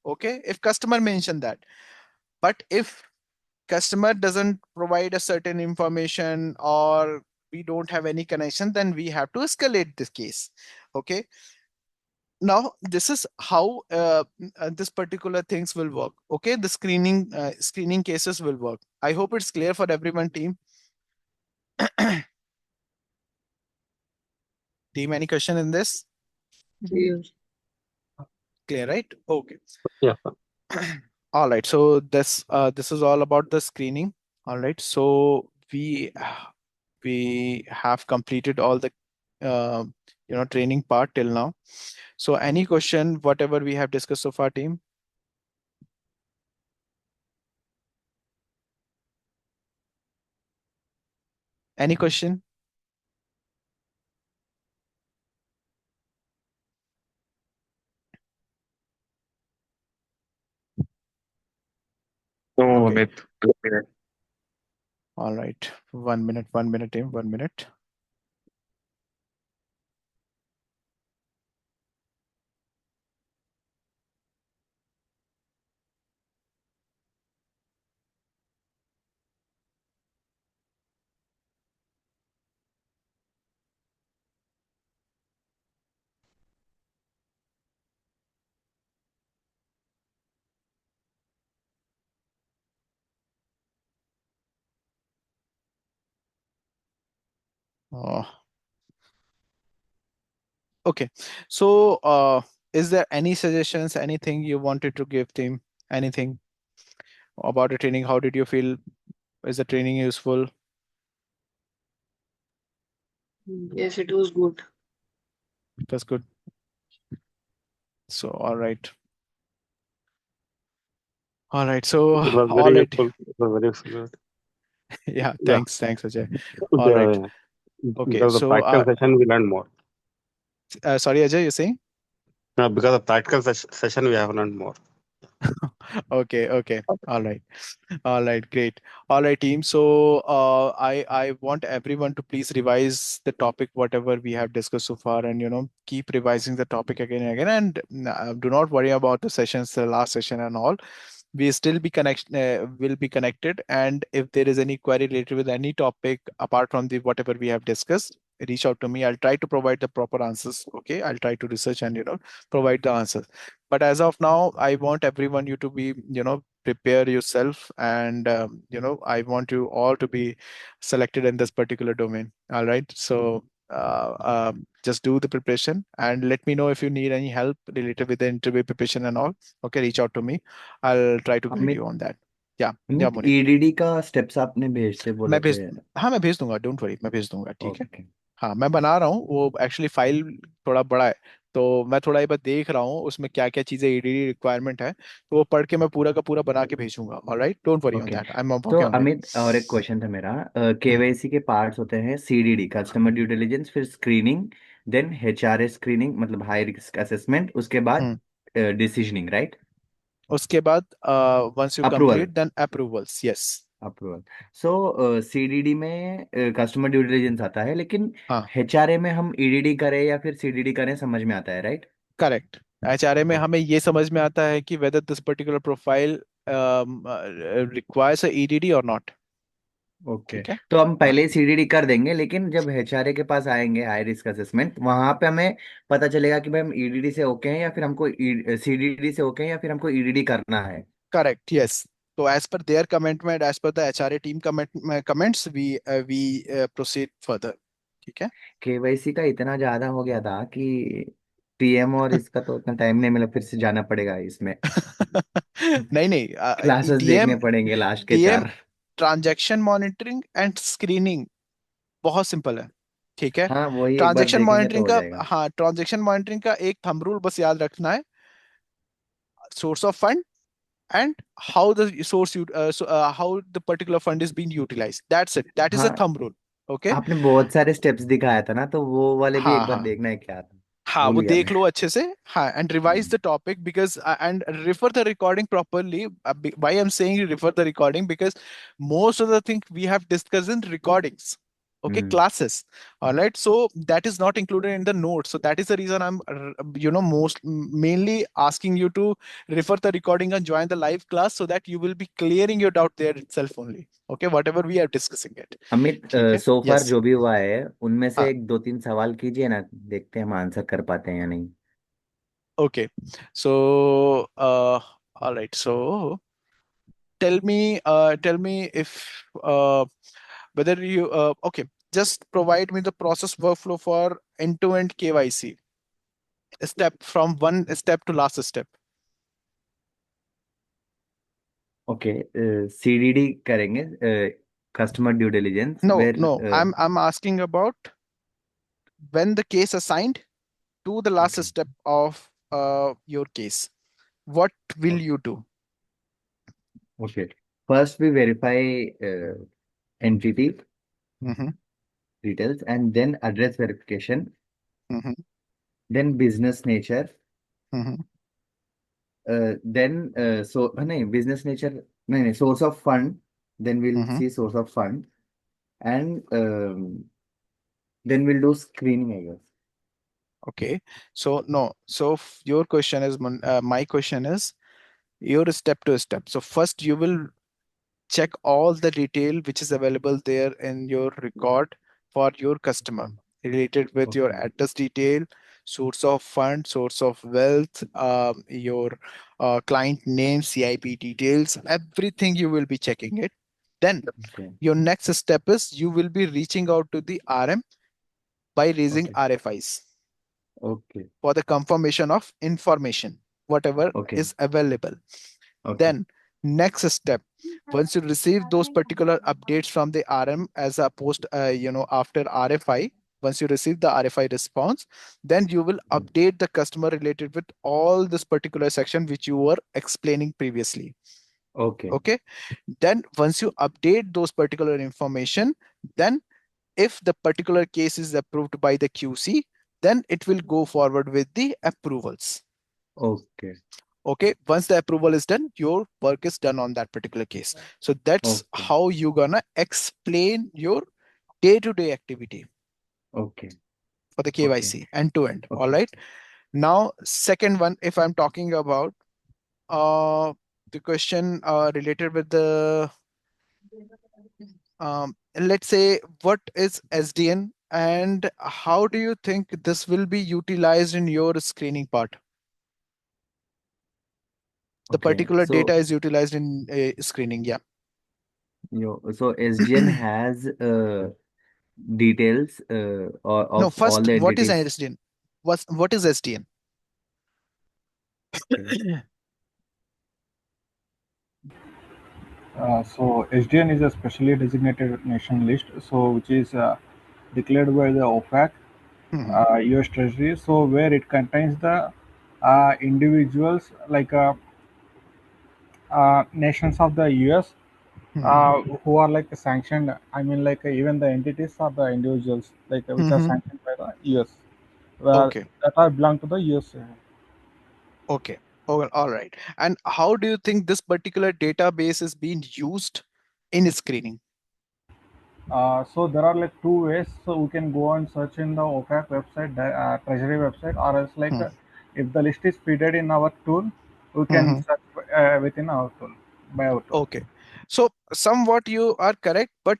Okay, if customer mentioned that. But if customer doesn't provide a certain information or we don't have any connection, then we have to escalate this case. Okay, now this is how this particular things will work. Okay, the screening cases will work. I hope it's clear for everyone. Team, any question in this? Yes. Clear, right? Okay. Yeah. All right, so this is all about the screening. All right, so we have completed all the uh, training part till now. So any question, whatever we have discussed so far, team? Any question? No, Okay. Amit. All right. 1 minute, Tim, 1 minute. Oh, okay. So, is there any suggestions, anything you wanted to give, Tim? Anything about the training? How did you feel? Is the training useful? Yes, it was good. It was good. So, all right. All right. So, It was all very right. useful. It was very useful. Yeah, Yeah. thanks, Ajay. All Yeah, right. yeah. Okay. Because of So, practical session, we learned more. sorry, Ajay, you're saying? Because of practical session, we have learned more. Okay. All right. All right, great. All right, team. So I want everyone to please revise the topic, whatever we have discussed so far, and keep revising the topic again and again. And do not worry about the sessions, the last session and all. We still be connect will be connected. And if there is any query related with any topic apart from the whatever we have discussed, reach out to me. I'll try to provide the proper answers. Okay, I'll try to research and provide the answers. But as of now, I want everyone you to be prepare yourself, and I want you all to be selected in this particular domain. All right, so just do the preparation and let me know if you need any help related with the interview preparation and all. Okay, reach out to me. I'll try to guide Amit you on that. Yeah, Amit Moni. EDD का steps आपने भेजते बोले मैं भेज थे। हाँ, मैं भेज दूंगा, डोंट वरी, मैं भेज दूंगा, ठीक है। ओके। हाँ, मैं बना रहा हूँ वो, एक्चुअली फाइल थोड़ा बड़ा है, तो मैं थोड़ा एक बार देख रहा हूँ उसमें क्या क्या चीज़ें ईडीडी रिक्वायरमेंट है, तो वो पढ़ के मैं पूरा का पूरा बना के भेजूंगा। Alright, don't worry on okay. That, I am तो वर्किंग ऑन इट। अमित और एक क्वेश्चन था मेरा। केवाईसी के पार्ट्स होते हैं सीडीडी कस्टमर ड्यू डिलिजेंस, फिर स्क्रीनिंग, देन एचआरए स्क्रीनिंग मतलब हाई रिस्क असेसमेंट, उसके बाद डिसीजनिंग, राइट? उसके बाद once you approval. Complete then approvals, yes. Approval. So CDD में कस्टमर ड्यू डिलिजेंस आता है, लेकिन हाँ, एचआरए में हम ईडीडी करें या फिर सीडीडी करें समझ में आता है, राइट? करेक्ट। एचआरए में हमें ये समझ में आता है कि whether this particular profile requires EDD और नॉट। ओके। ठीक है। तो हम हाँ, पहले सीडीडी कर देंगे, लेकिन जब एचआरए के पास आएंगे हाई रिस्क असेसमेंट, वहां पे हमें पता चलेगा कि भाई हम ईडीडी से ओके हैं या फिर हमको सीडीडी से ओके हैं या फिर हमको ईडीडी करना है। Correct, yes. तो as per their comment, as per the HRA team comments, we proceed further. ठीक है। केवाईसी का इतना ज्यादा हो गया था कि पीएम और इसका तो उतना टाइम नहीं मिला, फिर से जाना पड़ेगा इसमें। नहीं नहीं, क्लासेस टीएम देखने पड़ेंगे लास्ट के TM 4। Transaction monitoring and screening बहुत सिंपल है। ठीक है। हाँ, वही एक बार ट्रांजैक्शन देखेंगे तो मॉनिटरिंग हो का, जाएगा। हाँ, ट्रांजैक्शन मॉनिटरिंग का एक थंब रूल बस याद रखना है, source of fund and how the how the particular fund is being utilized. That's it. That is a हाँ, thumb rule. Okay. आपने बहुत सारे स्टेप्स दिखाया था ना, तो वो वाले भी एक हाँ बार हाँ देखना है क्या था। हाँ, भूल वो गया देख मैं। लो अच्छे से। हाँ, and revise the topic because and refer the recording properly. Why I'm saying refer the recording, because most of the things we have discussed in recordings. Okay, hmm. classes. All right. So that is not included in the notes. So that is the reason I'm, most mainly asking you to refer the recording and join the live class so that you will be clearing your doubt there itself only. Okay, whatever we are discussing it. Amit, ठीक है। सो फार Yes. जो भी हुआ है उनमें से हाँ, एक दो तीन सवाल कीजिए ना, देखते हैं हम आंसर कर पाते हैं या नहीं। okay. So, all right. So tell me if whether you okay. Just provide me the process workflow for end-to-end KYC, step from one step to last step. Okay. CDD करेंगे, customer due diligence No, where. no. I'm asking about when the case assigned to the last okay. step of your case. What will you do? Okay. First we verify entity, Mm-hmm. details, and then address verification, Mhm, then business nature, mhm, then no, business nature, no, source of fund, then we'll mhm. see source of fund, and then we'll do screening, I guess. Okay. So no. So your question is, my question is your step to step. So first you will check all the detail which is available there in your record for your customer related with your Okay. address detail, source of fund, source of wealth, your client name, CIP details, everything you will be checking it. Then Okay. your next step is you will be reaching out to the RM by raising Okay. RFIs Okay. for the confirmation of information, whatever Okay. is available. Okay. Then next step, once you receive those particular updates from the RM as a post, after RFI, once you receive the RFI response, then you will update the customer related with all this particular section which you were explaining previously. Okay. Okay. Then once you update those particular information, then if the particular case is approved by the QC, then it will go forward with the approvals. Okay. Okay, once the approval is done, your work is done on that particular case. So that's Okay. how you gonna explain your day-to-day activity Okay. for the Okay. KYC end to end. All Okay. right. Now, second one, if I'm talking about the question related with the let's say what is SDN and how do you think this will be utilized in your screening part? The Okay. particular data So is utilized in screening. Yeah. so SDN has details No, of all first, the what is entities. SDN? What is SDN? Okay. So SDN is a specially designated nation list, so which is declared by the OFAC, Mhm, U.S. Treasury. So where it contains the individuals like nations of the U.S. mhm, Who are like sanctioned. I mean, like even the entities are the individuals like which are mhm. sanctioned by the U.S. Where Okay, that are belong to the U.S. okay. Oh, all right. And how do you think this particular database is being used in screening? So there are like two ways. So we can go and search in the OFAC website, the Treasury website, or else like Hmm, if the list is feeded in our tool, we can mhm. search within our tool by our tool. Okay. So somewhat you are correct, but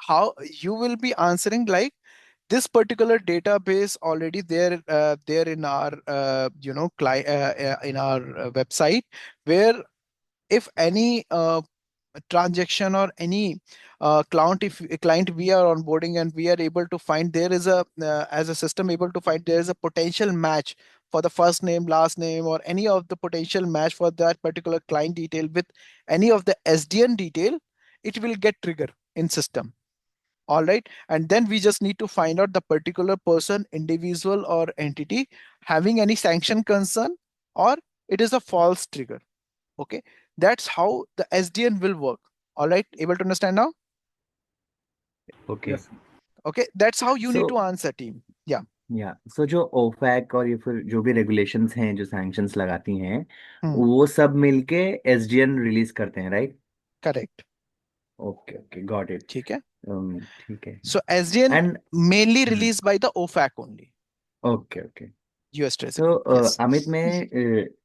how you will be answering like this particular database already there in our client in our website where if any transaction or any client if a client we are onboarding and we are able to find there is a as a system able to find there is a potential match for the first name last name or any of the potential match for that particular client detail with any of the SDN detail, it will get trigger in system. All right, and then we just need to find out the particular person, individual or entity having any sanction concern or it is a false trigger. Okay, that's how the SDN will work. All right, able to understand now? Okay. Yes. Okay, that's how you need to So answer, team. Yeah. या सो जो ओफैक और ये फिर जो भी regulations हैं जो sanctions लगाती हैं Hmm. वो सब मिलके एसडीएन रिलीज करते हैं, right? Correct. Okay okay got it. ठीक है. ठीक है. So SDN and mainly released by the OFAC only, okay okay. US Treasury. तो Yes. अमित, में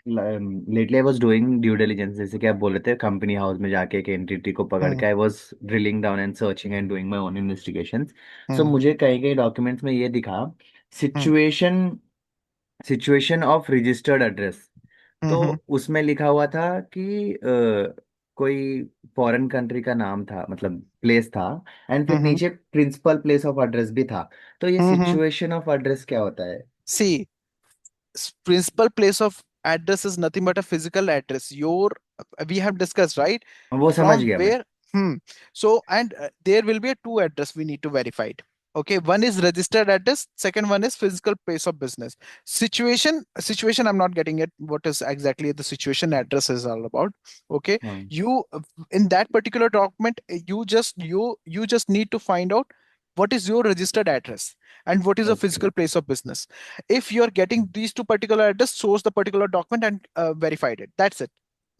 lately I was doing due diligence, जैसे कि आप बोल रहे थे कंपनी हाउस में जाके एक एंटिटी को पकड़ Hmm. के I was drilling down and searching and doing my own investigations. So Hmm. मुझे कई कई डॉक्यूमेंट्स में ये दिखा Hmm. Situation situation of registered address. तो Hmm. उसमें लिखा हुआ था कि कोई फॉरेन कंट्री का नाम था, मतलब प्लेस था, एंड फिर Hmm. नीचे प्रिंसिपल प्लेस ऑफ एड्रेस भी था. तो ये Hmm. सिचुएशन ऑफ एड्रेस क्या होता है? See, principal place of address is nothing but a physical address. Your we have discussed, right? वो समझ From गया मैं. where? So and there will be a two address we need to verify it. Okay, one is registered address, second one is physical place of business. Situation I'm not getting it what is exactly the situation address is all about. Okay, हाँ. you in that particular document you just need to find out what is your registered address, and what is your Okay. physical place of business. If you are getting these two particular address, source the particular document and verified it. That's it.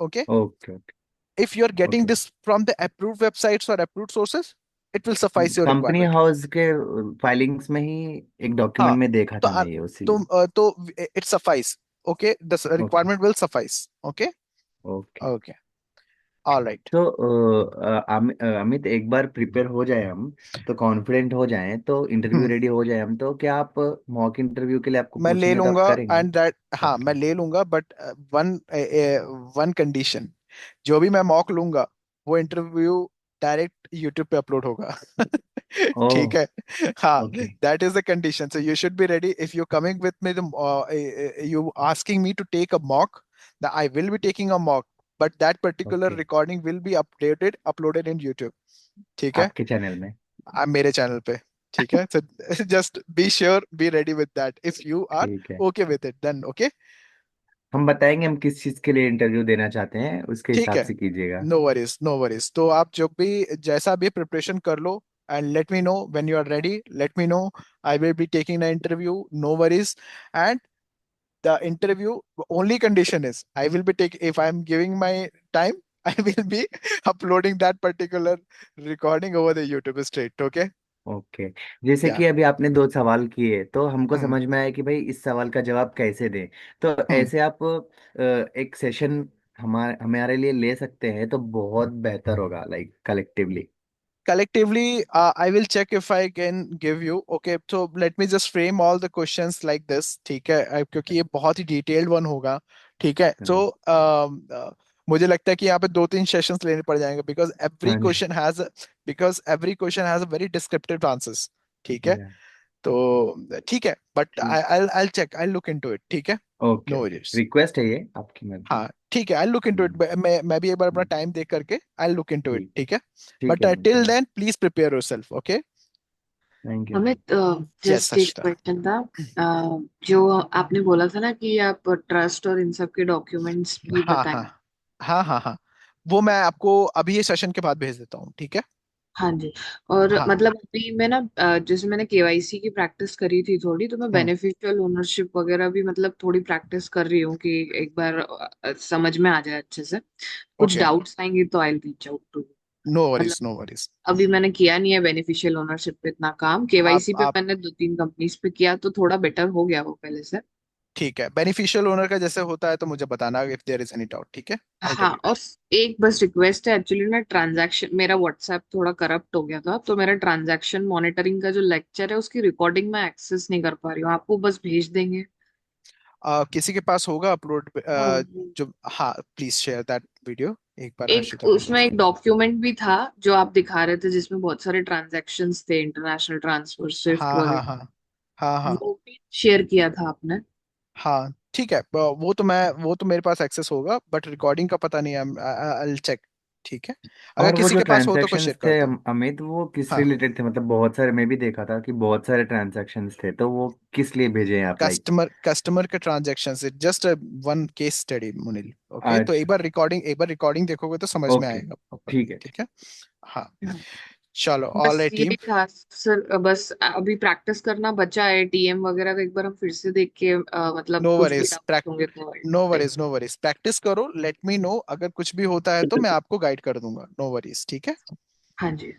Okay. Okay. If you are getting Okay. this from the approved websites or approved sources, it will suffice your company requirement. House के filings में ही एक document हाँ, में देखा तो था मैं ये उसी तो it suffice. Okay, the okay requirement will suffice. Okay. Okay Okay. All right. तो अमित एक बार प्रिपेयर हो जाए हम तो कॉन्फिडेंट हो जाएं तो इंटरव्यू हम्म, रेडी हो जाए हम तो क्या आप मॉक इंटरव्यू के लिए आपको मैं ले पूछेंगे तो आप लूंगा करेंगे एंड दैट, हाँ ओके मैं ले लूंगा, बट वन वन कंडीशन, जो भी मैं मॉक लूंगा वो इंटरव्यू डायरेक्ट यूट्यूब पे अपलोड होगा। ओह ठीक है। हाँ, okay that is the condition, so you should be ready if you coming with me, you asking me to take a mock, that I will be taking a mock, but that particular okay recording will be uploaded in YouTube. ठीक है। आपके channel में मेरे channel पे। ठीक है, so just be sure, be ready with that. If you are ठीक है okay with it, then okay. हम बताएंगे हम किस चीज के लिए इंटरव्यू देना चाहते हैं उसके ठीक हिसाब है, से कीजिएगा नो वरीज नो वरीज, तो आप जो भी जैसा भी प्रिपरेशन कर लो, and let me know when you are ready, let me know, I will be taking the interview, no worries. एंड the interview only condition is, I will be taking, if I am giving my time, I will be uploading that particular recording over the YouTube straight. Okay. Okay जैसे Yeah. कि अभी आपने दो सवाल किए तो हमको हम्म समझ में आया कि भाई इस सवाल का जवाब कैसे दें तो हम्म ऐसे आप एक सेशन हमारे हमारे लिए ले सकते हैं तो बहुत बेहतर होगा like collectively collectively, I will check if I can give you. Okay, so let me just frame all the questions like this. ठीक है, क्योंकि ये बहुत ही डिटेल्ड वन होगा। ठीक है, so मुझे लगता है कि यहाँ पे 2-3 सेशंस लेने पड़ जाएंगे, हाँ जी because every question has a very descriptive answers. ठीक है, तो ठीक है, but I'll check, I'll look into it. ठीक है, okay no okay worries. Request है ये आपकी मर्जी हाँ ठीक है, I look into hmm, it, मैं भी एक बार अपना हम्म, टाइम देख करके आई लुक इनटू इट। ठीक ठीक है, ठीक बट है टिल मिलता then please prepare yourself. Okay. Thank you Amit, yes just एक अशिता। क्वेश्चन था। जो आपने बोला था ना कि आप ट्रस्ट और इन सब के डॉक्यूमेंट्स भी हाँ हाँ बताएं। हाँ, वो मैं आपको अभी ये सेशन के बाद भेज देता हूँ। ठीक है। हाँ जी। और हाँ। मतलब अभी मैं ना जैसे मैंने केवाईसी की प्रैक्टिस करी थी थोड़ी, तो मैं हम्म बेनिफिशियल ओनरशिप वगैरह भी मतलब थोड़ी प्रैक्टिस कर रही हूँ कि एक बार समझ में आ जाए अच्छे से। कुछ ओके, डाउट्स आएंगे तो I will reach out to. No मतलब वरीज नो वरीज। अभी मैंने किया नहीं है बेनिफिशियल ओनरशिप पे इतना काम, आप केवाईसी पे आप मैंने 2-3 कंपनीज पे किया तो थोड़ा बेटर हो गया वो पहले से। ठीक है, बेनिफिशियल ओनर का जैसे होता है तो मुझे बताना if there is any doubt. ठीक है, आई हाँ, टेल यू। और एक बस रिक्वेस्ट है एक्चुअली ना, ट्रांजैक्शन मेरा व्हाट्सएप थोड़ा करप्ट हो गया था, तो मेरा ट्रांजैक्शन मॉनिटरिंग का जो लेक्चर है उसकी रिकॉर्डिंग में एक्सेस नहीं कर पा रही हूँ, आपको बस भेज देंगे। किसी के पास होगा अपलोड, हाँ। जो, हाँ प्लीज शेयर दैट वीडियो एक बार एक हर्षिता को उसमें भेज एक डॉक्यूमेंट भी था जो आप दिखा रहे थे जिसमें बहुत सारे ट्रांजैक्शंस थे, इंटरनेशनल ट्रांसफर, दो। स्विफ्ट हाँ हाँ वगैरह। हाँ हाँ हाँ वो भी शेयर किया था आपने। हाँ। ठीक है, वो तो मेरे पास एक्सेस होगा, बट रिकॉर्डिंग का पता नहीं है, आई चेक। ठीक है, अगर और वो किसी जो के पास हो तो कुछ ट्रांजैक्शंस शेयर थे कर दो। अमित वो किस हाँ, रिलेटेड थे मतलब बहुत सारे मैं भी देखा था कि बहुत सारे ट्रांजैक्शंस थे तो वो किस लिए भेजे हैं आप लाइक कस्टमर के ट्रांजेक्शन से just one case study Munil. Okay, तो अच्छा एक बार रिकॉर्डिंग देखोगे तो समझ में ओके आएगा प्रॉपरली। ठीक है ठीक है। हाँ, चलो, ऑल बस राइट टीम। यही था सर, बस अभी प्रैक्टिस करना बचा है टीएम वगैरह का, एक बार हम फिर से देख के मतलब नो कुछ भी वरीज, डाउट्स होंगे तो नो बताइए। वरीज नो वरीज, प्रैक्टिस करो, लेट मी नो, अगर कुछ भी होता है तो मैं आपको गाइड कर दूंगा, नो वरीज। ठीक है। हाँ जी,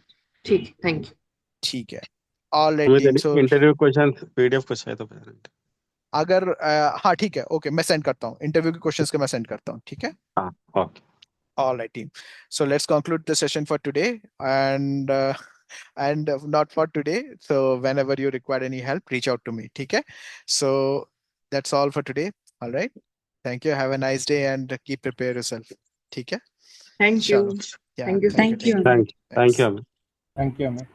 ठीक है, थैंक यू। ठीक है, ऑल राइट टीम। हमें सो इंटरव्यू क्वेश्चन पीडीएफ कुछ है तो प्रेजेंट अगर हाँ ठीक है, ओके, मैं सेंड करता हूँ इंटरव्यू के क्वेश्चंस के, मैं सेंड करता हूँ। ठीक है। हाँ okay All right, team. So let's conclude the session for today, and not for today. So whenever you require any help, reach out to me. Okay. So that's all for today. All right. Thank you. Have a nice day and keep prepare yourself. Okay. Thank you. Chalo. Yeah. Thank you. Thank you, Thank team. you. Thank Thanks. You Thank you, Amit.